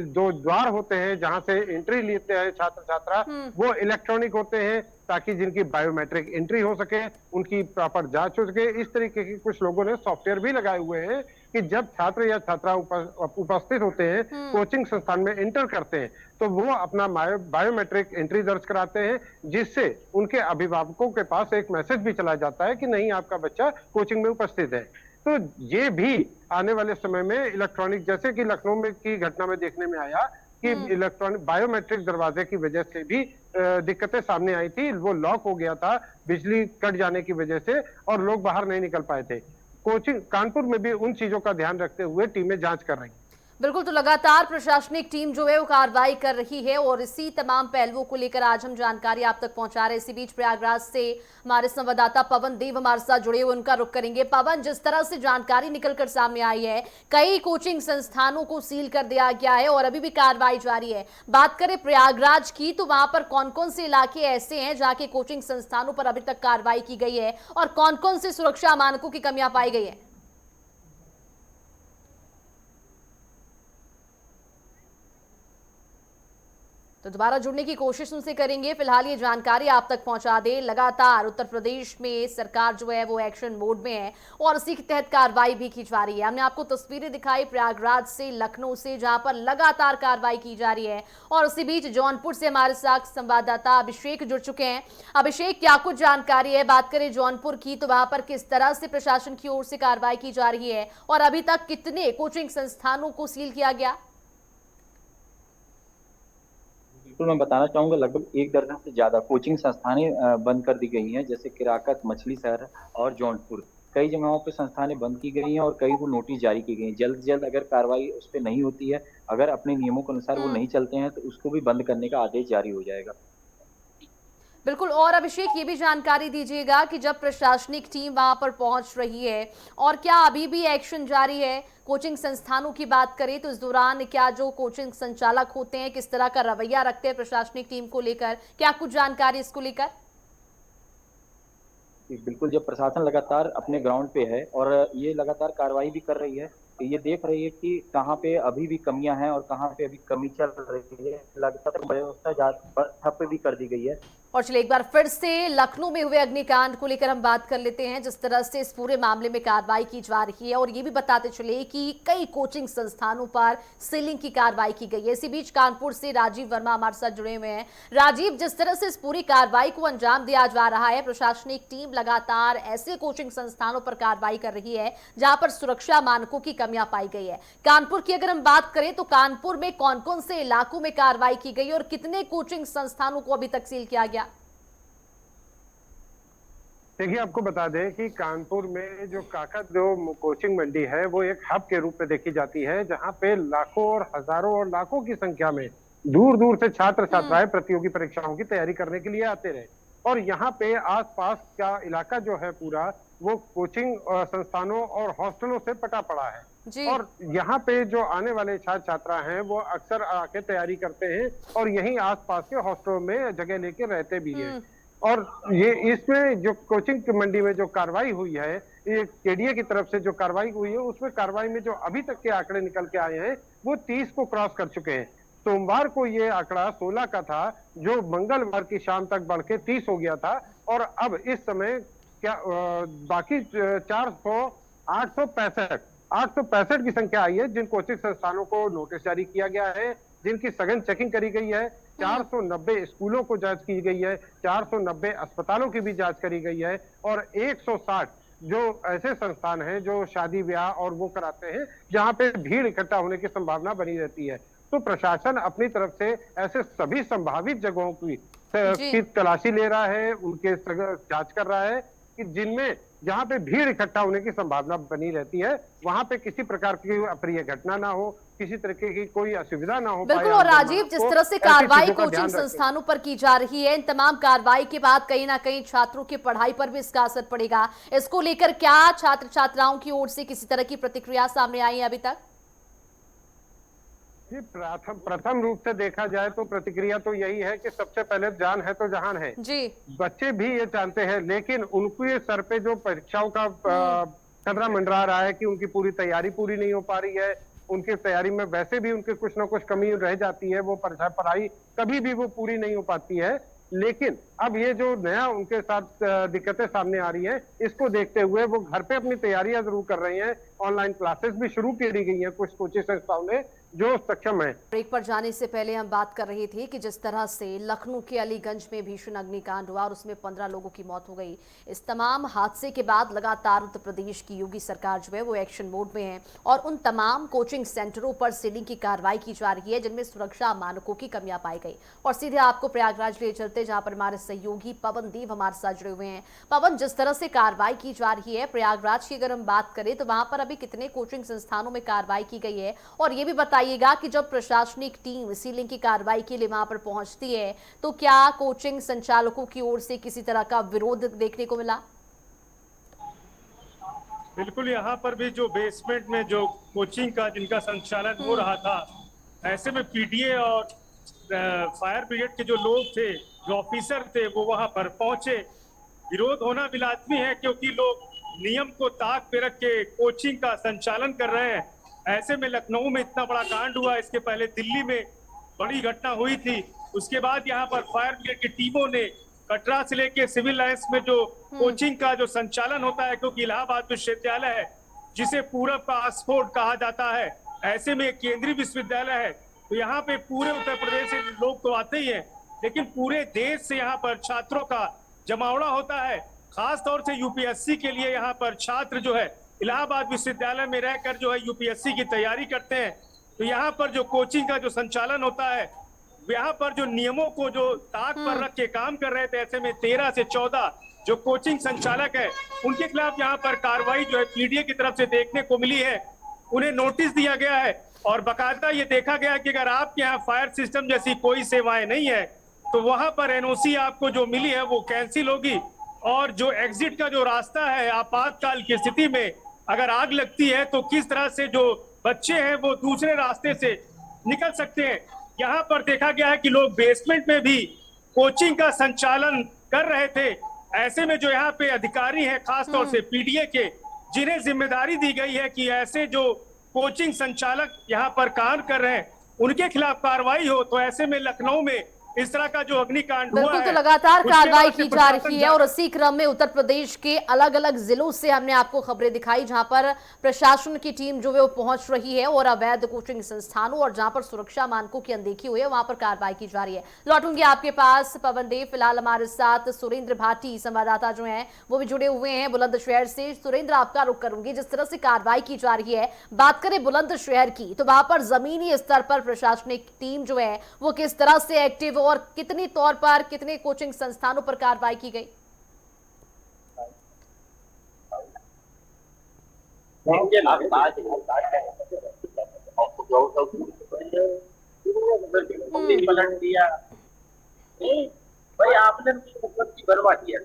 2 द्वार होते हैं जहां से एंट्री लेते हैं छात्र छात्रा, वो इलेक्ट्रॉनिक होते हैं ताकि जिनकी बायोमेट्रिक एंट्री हो सके, उनकी प्रॉपर जांच हो सके। इस तरीके के कुछ लोगों ने सॉफ्टवेयर भी लगाए हुए हैं कि जब छात्र या छात्रा उपस्थित होते हैं, कोचिंग संस्थान में एंटर करते हैं, तो वो अपना बायोमेट्रिक एंट्री दर्ज कराते हैं, जिससे उनके अभिभावकों के पास एक मैसेज भी चला जाता है कि नहीं, आपका बच्चा कोचिंग में उपस्थित है। तो ये भी आने वाले समय में इलेक्ट्रॉनिक, जैसे कि लखनऊ में की घटना में देखने में आया कि इलेक्ट्रॉनिक बायोमेट्रिक दरवाजे की वजह से भी दिक्कतें सामने आई थी। वो लॉक हो गया था बिजली कट जाने की वजह से और लोग बाहर नहीं निकल पाए थे। कोचिंग कानपुर में भी उन चीजों का ध्यान रखते हुए टीमें जांच कर रही हैं।
बिल्कुल, तो लगातार प्रशासनिक टीम जो है वो कार्रवाई कर रही है और इसी तमाम पहलुओं को लेकर आज हम जानकारी आप तक पहुंचा रहे हैं। इसी बीच प्रयागराज से हमारे संवाददाता पवन देव हमारे साथ जुड़े हुए, उनका रुख करेंगे। पवन, जिस तरह से जानकारी निकलकर सामने आई है, कई कोचिंग संस्थानों को सील कर दिया गया है और अभी भी कार्रवाई जारी है। बात करें प्रयागराज की, तो वहां पर कौन कौन से इलाके ऐसे हैं जहां के कोचिंग संस्थानों पर अभी तक कार्रवाई की गई है और कौन कौन से सुरक्षा मानकों की कमियां पाई गई है? तो दोबारा जुड़ने की कोशिश उनसे करेंगे। फिलहाल ये जानकारी आप तक पहुंचा दे, लगातार उत्तर प्रदेश में सरकार जो है वो एक्शन मोड में है और इसी के तहत कार्रवाई भी की जा रही है। हमने आपको तस्वीरें दिखाई प्रयागराज से, लखनऊ से, जहां पर लगातार कार्रवाई की जा रही है और इसी बीच जौनपुर से हमारे साथ संवाददाता अभिषेक जुड़ चुके हैं। अभिषेक, क्या कुछ जानकारी है? बात करें जौनपुर की, तो वहां पर किस तरह से प्रशासन की ओर से कार्रवाई की जा रही है और अभी तक कितने कोचिंग संस्थानों को सील किया गया?
बिल्कुल, मैं बताना चाहूंगा लगभग 1 दर्जन से ज्यादा कोचिंग संस्थानें बंद कर दी गई हैं, जैसे किराकत, मछली शहर और जौनपुर। कई जगहों पे संस्थानें बंद की गई हैं और कई को नोटिस जारी की गई हैं। जल्द से जल्द अगर कार्रवाई उस पर नहीं होती है, अगर अपने नियमों के अनुसार वो नहीं चलते हैं, तो उसको भी बंद करने का आदेश जारी हो जाएगा।
बिल्कुल, और अभिषेक ये भी जानकारी दीजिएगा कि जब प्रशासनिक टीम वहां पर पहुंच रही है और क्या अभी भी एक्शन जारी है? कोचिंग संस्थानों की बात करें तो इस दौरान क्या जो कोचिंग संचालक होते हैं किस तरह का रवैया रखते हैं प्रशासनिक टीम को लेकर, क्या कुछ जानकारी इसको लेकर?
बिल्कुल, जब प्रशासन लगातार अपने ग्राउंड पे है और ये लगातार कार्रवाई भी कर रही है, तो ये देख रही है कि कहाँ पे अभी भी कमियां हैं और कहाँ पे अभी कमी चल रही है। लगातार व्यवस्था ठप भी कर दी गई है।
और चलिए एक बार फिर से लखनऊ में हुए अग्निकांड को लेकर हम बात कर लेते हैं, जिस तरह से इस पूरे मामले में कार्रवाई की जा रही है और ये भी बताते चले कि कई कोचिंग संस्थानों पर सीलिंग की कार्रवाई की गई है। इसी बीच कानपुर से राजीव वर्मा हमारे साथ जुड़े हुए हैं। राजीव, जिस तरह से इस पूरी कार्रवाई को अंजाम दिया जा रहा है, प्रशासनिक टीम लगातार ऐसे कोचिंग संस्थानों पर कार्रवाई कर रही है जहां पर सुरक्षा मानकों की कमियां पाई गई है। कानपुर की अगर हम बात करें तो कानपुर में कौन कौन से इलाकों में कार्रवाई की गई और कितने कोचिंग संस्थानों को अभी तक सील किया गया?
देखिए, आपको बता दें कि कानपुर में जो काकत जो कोचिंग मंडी है वो एक हब के रूप में देखी जाती है, जहां पे लाखों और हजारों और लाखों की संख्या में दूर दूर से छात्र छात्राएं प्रतियोगी परीक्षाओं की तैयारी करने के लिए आते रहे। और यहाँ पे आसपास का इलाका जो है पूरा वो कोचिंग संस्थानों और हॉस्टलों से पटा पड़ा है। और यहाँ पे जो आने वाले छात्र छात्रा हैं वो अक्सर आके तैयारी करते हैं और यहीं आसपास के हॉस्टलों में जगह लेके रहते भी हैं। और ये इसमें जो कोचिंग मंडी में जो कार्रवाई हुई है, ये केडीए की तरफ से जो कार्रवाई हुई है, उसमें कार्रवाई में जो अभी तक के आंकड़े निकल के आए हैं वो 30 को क्रॉस कर चुके हैं। सोमवार को ये आंकड़ा 16 का था, जो मंगलवार की शाम तक बढ़ के 30 हो गया था और अब इस समय क्या बाकी 865 की संख्या आई है जिन कोचिंग संस्थानों को नोटिस जारी किया गया है, जिनकी सघन चेकिंग करी गई है। 490 स्कूलों को जांच की गई है, 490 अस्पतालों की भी जांच करी गई है और 160 जो ऐसे संस्थान हैं जो शादी ब्याह और वो कराते हैं जहां पे भीड़ इकट्ठा होने की संभावना बनी रहती है। तो प्रशासन अपनी तरफ से ऐसे सभी संभावित जगहों की तलाशी ले रहा है, उनके जांच कर रहा है कि जिनमें जहां पे भीड़ इकट्ठा होने की संभावना बनी रहती है वहां पे किसी प्रकार की अप्रिय घटना ना हो, किसी तरह की कोई असुविधा ना हो।
बिल्कुल, और राजीव, जिस तरह से कार्रवाई कोचिंग संस्थानों पर की जा रही है, इन तमाम कार्रवाई के बाद कहीं ना कहीं छात्रों की पढ़ाई पर भी इसका असर पड़ेगा। इसको लेकर क्या छात्र छात्राओं की ओर से किसी तरह की प्रतिक्रिया सामने आई है अभी तक?
जी, प्रथम रूप से देखा जाए तो प्रतिक्रिया तो यही है कि सबसे पहले जान है तो जहान है जी। बच्चे भी ये जानते हैं, लेकिन उनके सर पे जो परीक्षाओं का खतरा मंडरा रहा है कि उनकी पूरी तैयारी पूरी नहीं हो पा रही है, उनकी तैयारी में वैसे भी उनके कुछ ना कुछ कमी रह जाती है, वो पढ़ाई कभी भी वो पूरी नहीं हो पाती है। लेकिन अब ये जो नया उनके साथ दिक्कतें सामने आ रही हैं, इसको देखते हुए वो घर पे अपनी तैयारियां जरूर कर रहे हैं। ऑनलाइन क्लासेस भी शुरू की गई हैं कुछ कोचिंग संस्थाओं ने जो सक्षम है।
ब्रेक पर जाने से पहले हम बात कर रहे थे कि जिस तरह से लखनऊ के अलीगंज में भीषण अग्निकांड हुआ और उसमें 15 लोगों की मौत हो गई। इस तमाम हादसे के बाद लगातार उत्तर प्रदेश की योगी सरकार जो है वो एक्शन मोड में है और उन तमाम कोचिंग सेंटरों पर सीलिंग की कार्रवाई की जा रही है जिनमें सुरक्षा मानकों की कमियां पाई गई। और सीधे आपको प्रयागराज ले चलते जहां पर हमारे सहयोगी पवन देव हमारे साथ जुड़े हुए हैं। पवन, जिस तरह से कार्रवाई की जा रही है प्रयागराज की अगर हम बात करें तो वहां पर अभी कितने कोचिंग संस्थानों में कार्रवाई की गई है, और ये भी बताइएगा कि जब प्रशासनिक टीम सीलिंग की कार्रवाई के लिए वहां पर पहुंचती है तो क्या कोचिंग संचालकों की ओर से किसी तरह का विरोध देखने को मिला?
बिल्कुल, यहाँ पर भी जो बेसमेंट में जो कोचिंग का जिनका संचालन हो रहा था, ऐसे में पीटीए और फायर ब्रिगेड के जो लोग थे, जो ऑफिसर थे, वो वहां पर पहुंचे। विरोध होना भी लाजमी है क्योंकि लोग नियम को ताक पे रख के कोचिंग का संचालन कर रहे हैं। ऐसे में लखनऊ में इतना बड़ा कांड हुआ, इसके पहले दिल्ली में बड़ी घटना हुई थी। उसके बाद यहाँ पर फायर ब्रिगेड की टीमों ने कटरा से लेके सिविल लाइंस में जो कोचिंग का जो संचालन होता है, क्योंकि इलाहाबाद विश्वविद्यालय है जिसे पूरब का ऑक्सफोर्ड कहा जाता है, ऐसे में केंद्रीय विश्वविद्यालय है, तो यहाँ पे पूरे उत्तर प्रदेश से लोग तो आते ही हैं, लेकिन पूरे देश से यहाँ पर छात्रों का जमावड़ा होता है। खास तौर से यूपीएससी के लिए यहाँ पर छात्र जो है इलाहाबाद विश्वविद्यालय में रहकर जो है यूपीएससी की तैयारी करते हैं। तो यहाँ पर जो कोचिंग का जो संचालन होता है, यहाँ पर जो नियमों को जो ताक पर रख के काम कर रहे थे, ऐसे में 13 से 14 जो कोचिंग संचालक है उनके खिलाफ यहाँ पर कार्रवाई जो है पीडीए की तरफ से देखने को मिली है। उन्हें नोटिस दिया गया है और बाकायदा ये देखा गया कि अगर आपके यहाँ फायर सिस्टम जैसी कोई सेवाएं नहीं है तो वहां पर एनओसी आपको जो मिली है वो कैंसिल होगी, और जो एग्जिट का जो रास्ता है आपातकाल की स्थिति में अगर आग लगती है तो किस तरह से जो बच्चे हैं वो दूसरे रास्ते से निकल सकते हैं। यहाँ पर देखा गया है कि लोग बेसमेंट में भी कोचिंग का संचालन कर रहे थे। ऐसे में जो यहाँ पे अधिकारी हैं, खासतौर से पीडीए के, जिन्हें जिम्मेदारी दी गई है कि ऐसे जो कोचिंग संचालक यहाँ पर काम कर रहे हैं उनके खिलाफ कार्रवाई हो, तो ऐसे में लखनऊ में इस तरह का जो अग्निकांड हुआ
बिल्कुल,
है,
तो लगातार
उसके
कार्रवाई
बाद से
की जा रही
प्रशासन
है और इसी क्रम में उत्तर प्रदेश के अलग अलग जिलों से हमने आपको खबरें दिखाई जहां पर प्रशासन की टीम जो है वो पहुंच रही है और अवैध कोचिंग संस्थानों और जहां पर सुरक्षा मानकों की अनदेखी हुई है वहां पर कार्रवाई की जा रही है। लौटूंगी आपके पास पवन देव। फिलहाल हमारे साथ सुरेंद्र भाटी संवाददाता जो है वो भी जुड़े हुए हैं बुलंदशहर से। सुरेंद्र, आपका रुख करूंगी, जिस तरह से कार्रवाई की जा रही है, बात करें बुलंदशहर की तो वहां पर जमीनी स्तर पर प्रशासनिक टीम जो है वो किस तरह से एक्टिव और कितनी तौर पर कितने कोचिंग संस्थानों पर कार्रवाई की गई?
पलट दिया भाई, आपने बर्बाद किया।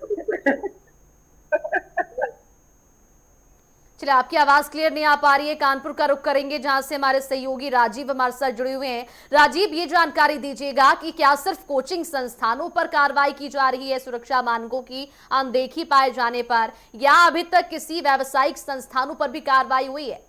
चलिए, आपकी आवाज क्लियर नहीं आ पा रही है। कानपुर का रुख करेंगे जहां से हमारे सहयोगी राजीव हमारे साथ जुड़े हुए हैं। राजीव, ये जानकारी दीजिएगा कि क्या सिर्फ कोचिंग संस्थानों पर कार्रवाई की जा रही है सुरक्षा मानकों की अनदेखी पाए जाने पर, या अभी तक किसी व्यावसायिक संस्थानों पर भी कार्रवाई हुई है?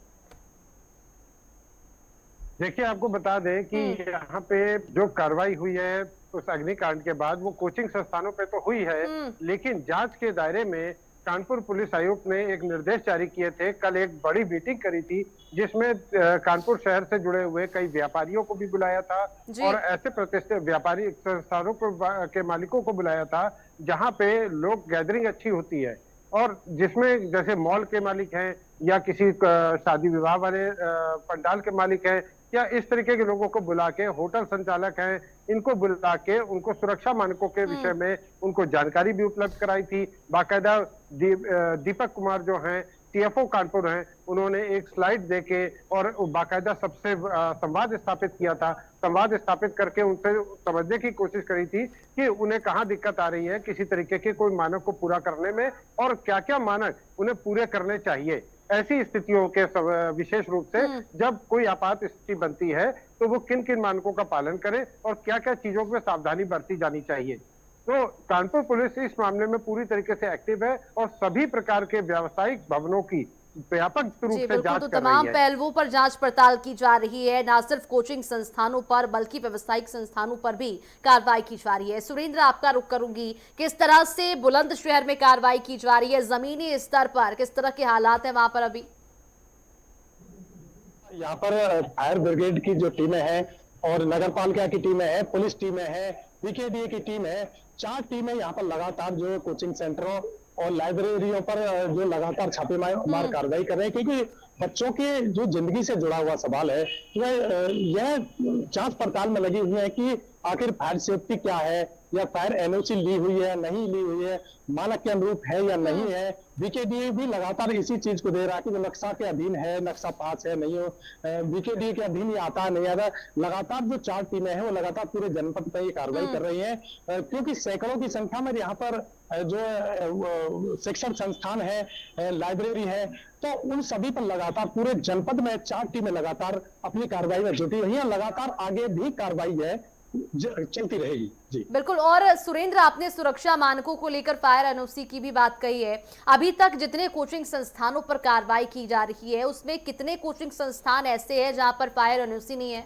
देखिए, आपको बता दें कि यहाँ पे जो कार्रवाई हुई है उस अग्निकांड के बाद वो कोचिंग संस्थानों पे तो हुई है, लेकिन जांच के दायरे में कानपुर पुलिस आयुक्त ने एक निर्देश जारी किए थे। कल एक बड़ी मीटिंग करी थी जिसमें कानपुर शहर से जुड़े हुए कई व्यापारियों को भी बुलाया था और ऐसे प्रतिष्ठित व्यापारी संस्थानों के मालिकों को बुलाया था जहां पे लोग गैदरिंग अच्छी होती है, और जिसमें जैसे मॉल के मालिक हैं या किसी शादी विवाह वाले पंडाल के मालिक हैं या इस तरीके के लोगों को बुला के, होटल संचालक हैं, इनको बुला के उनको सुरक्षा मानकों के विषय में उनको जानकारी भी उपलब्ध कराई थी। बाकायदा दीपक कुमार जो हैं टीएफओ कानपुर हैं, उन्होंने एक स्लाइड देके और बाकायदा सबसे संवाद स्थापित किया था। संवाद स्थापित करके उनसे समझने की कोशिश करी थी कि उन्हें कहाँ दिक्कत आ रही है किसी तरीके के कोई मानक को पूरा करने में और क्या क्या मानक उन्हें पूरे करने चाहिए। ऐसी स्थितियों के विशेष रूप से जब कोई आपात स्थिति बनती है तो वो किन किन मानकों का पालन करे और क्या क्या चीजों में सावधानी बरती जानी चाहिए। तो कानपुर पुलिस इस मामले में पूरी तरीके से एक्टिव है और सभी प्रकार के व्यावसायिक भवनों की व्यापक रूप से जांच कर रही है।
तमाम पहलुओं पर जांच पड़ताल की जा रही है, न सिर्फ कोचिंग संस्थानों पर बल्कि व्यावसायिक संस्थानों पर भी कार्रवाई की जा रही है। सुरेंद्र, आपका रुख करूंगी, किस तरह से बुलंदशहर में कार्रवाई की जा रही है, जमीनी स्तर पर किस तरह के हालात है वहां पर? अभी
यहाँ पर फायर ब्रिगेड की जो टीमें हैं और नगर पालिका की टीमें हैं, पुलिस टीमें हैं, बीकेडीए की टीम है, 4 टीमें यहाँ पर लगातार जो कोचिंग सेंटरों और लाइब्रेरियों पर जो लगातार छापेमार कार्रवाई कर रहे हैं, क्योंकि बच्चों के जो जिंदगी से जुड़ा हुआ सवाल है यह जांच पड़ताल में लगी हुई है कि आखिर फायर सेफ्टी क्या है, या फायर एनओसी ली हुई है नहीं ली हुई है, मानक के अनुरूप है या नहीं है। बीकेडीए भी लगातार इसी चीज को दे रहा है कि वो नक्शा के अधीन है, नक्शा पास है नहीं हो, बीकेडीए के अधीन ये आता नहीं आता। लगातार जो 4 टीमें हैं वो लगातार पूरे जनपद पर ये कार्रवाई कर रही हैं, क्योंकि सैकड़ों की संख्या में यहाँ पर जो शिक्षण संस्थान है, लाइब्रेरी है, तो उन सभी पर लगातार पूरे जनपद में 4 टीमें लगातार अपनी कार्रवाई में जुटी हुई हैं। लगातार आगे भी कार्रवाई है चलती रहेगी। जी
बिल्कुल। और सुरेंद्र, आपने सुरक्षा मानकों को लेकर फायर एनओसी की भी बात कही है। अभी तक जितने कोचिंग संस्थानों पर कार्रवाई की जा रही है उसमें कितने कोचिंग संस्थान ऐसे हैं जहां पर फायर एनओसी नहीं है?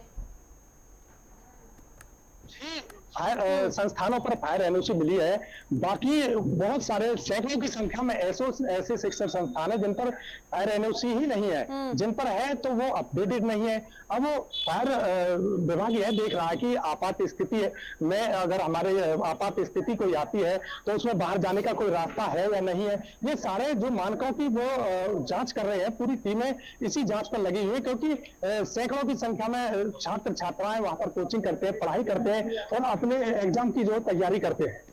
फायर संस्थानों पर फायर एनओसी मिली है, बाकी बहुत सारे सैकड़ों की संख्या में ऐसे शिक्षण संस्थान है जिन पर फायर एनओसी ही नहीं है, जिन पर है तो वो अपडेटेड नहीं है। अब वो फायर विभाग यह देख रहा है कि आपात स्थिति में अगर हमारे आपात स्थिति कोई आती है तो उसमें बाहर जाने का कोई रास्ता है या नहीं है। ये सारे जो मानकों की वो जांच कर रहे हैं, पूरी टीमें इसी जांच पर लगी हुई है, क्योंकि सैकड़ों की संख्या में छात्र छात्राएं वहां पर कोचिंग करते हैं, पढ़ाई करते हैं और अपने एग्जाम की जो तैयारी करते हैं।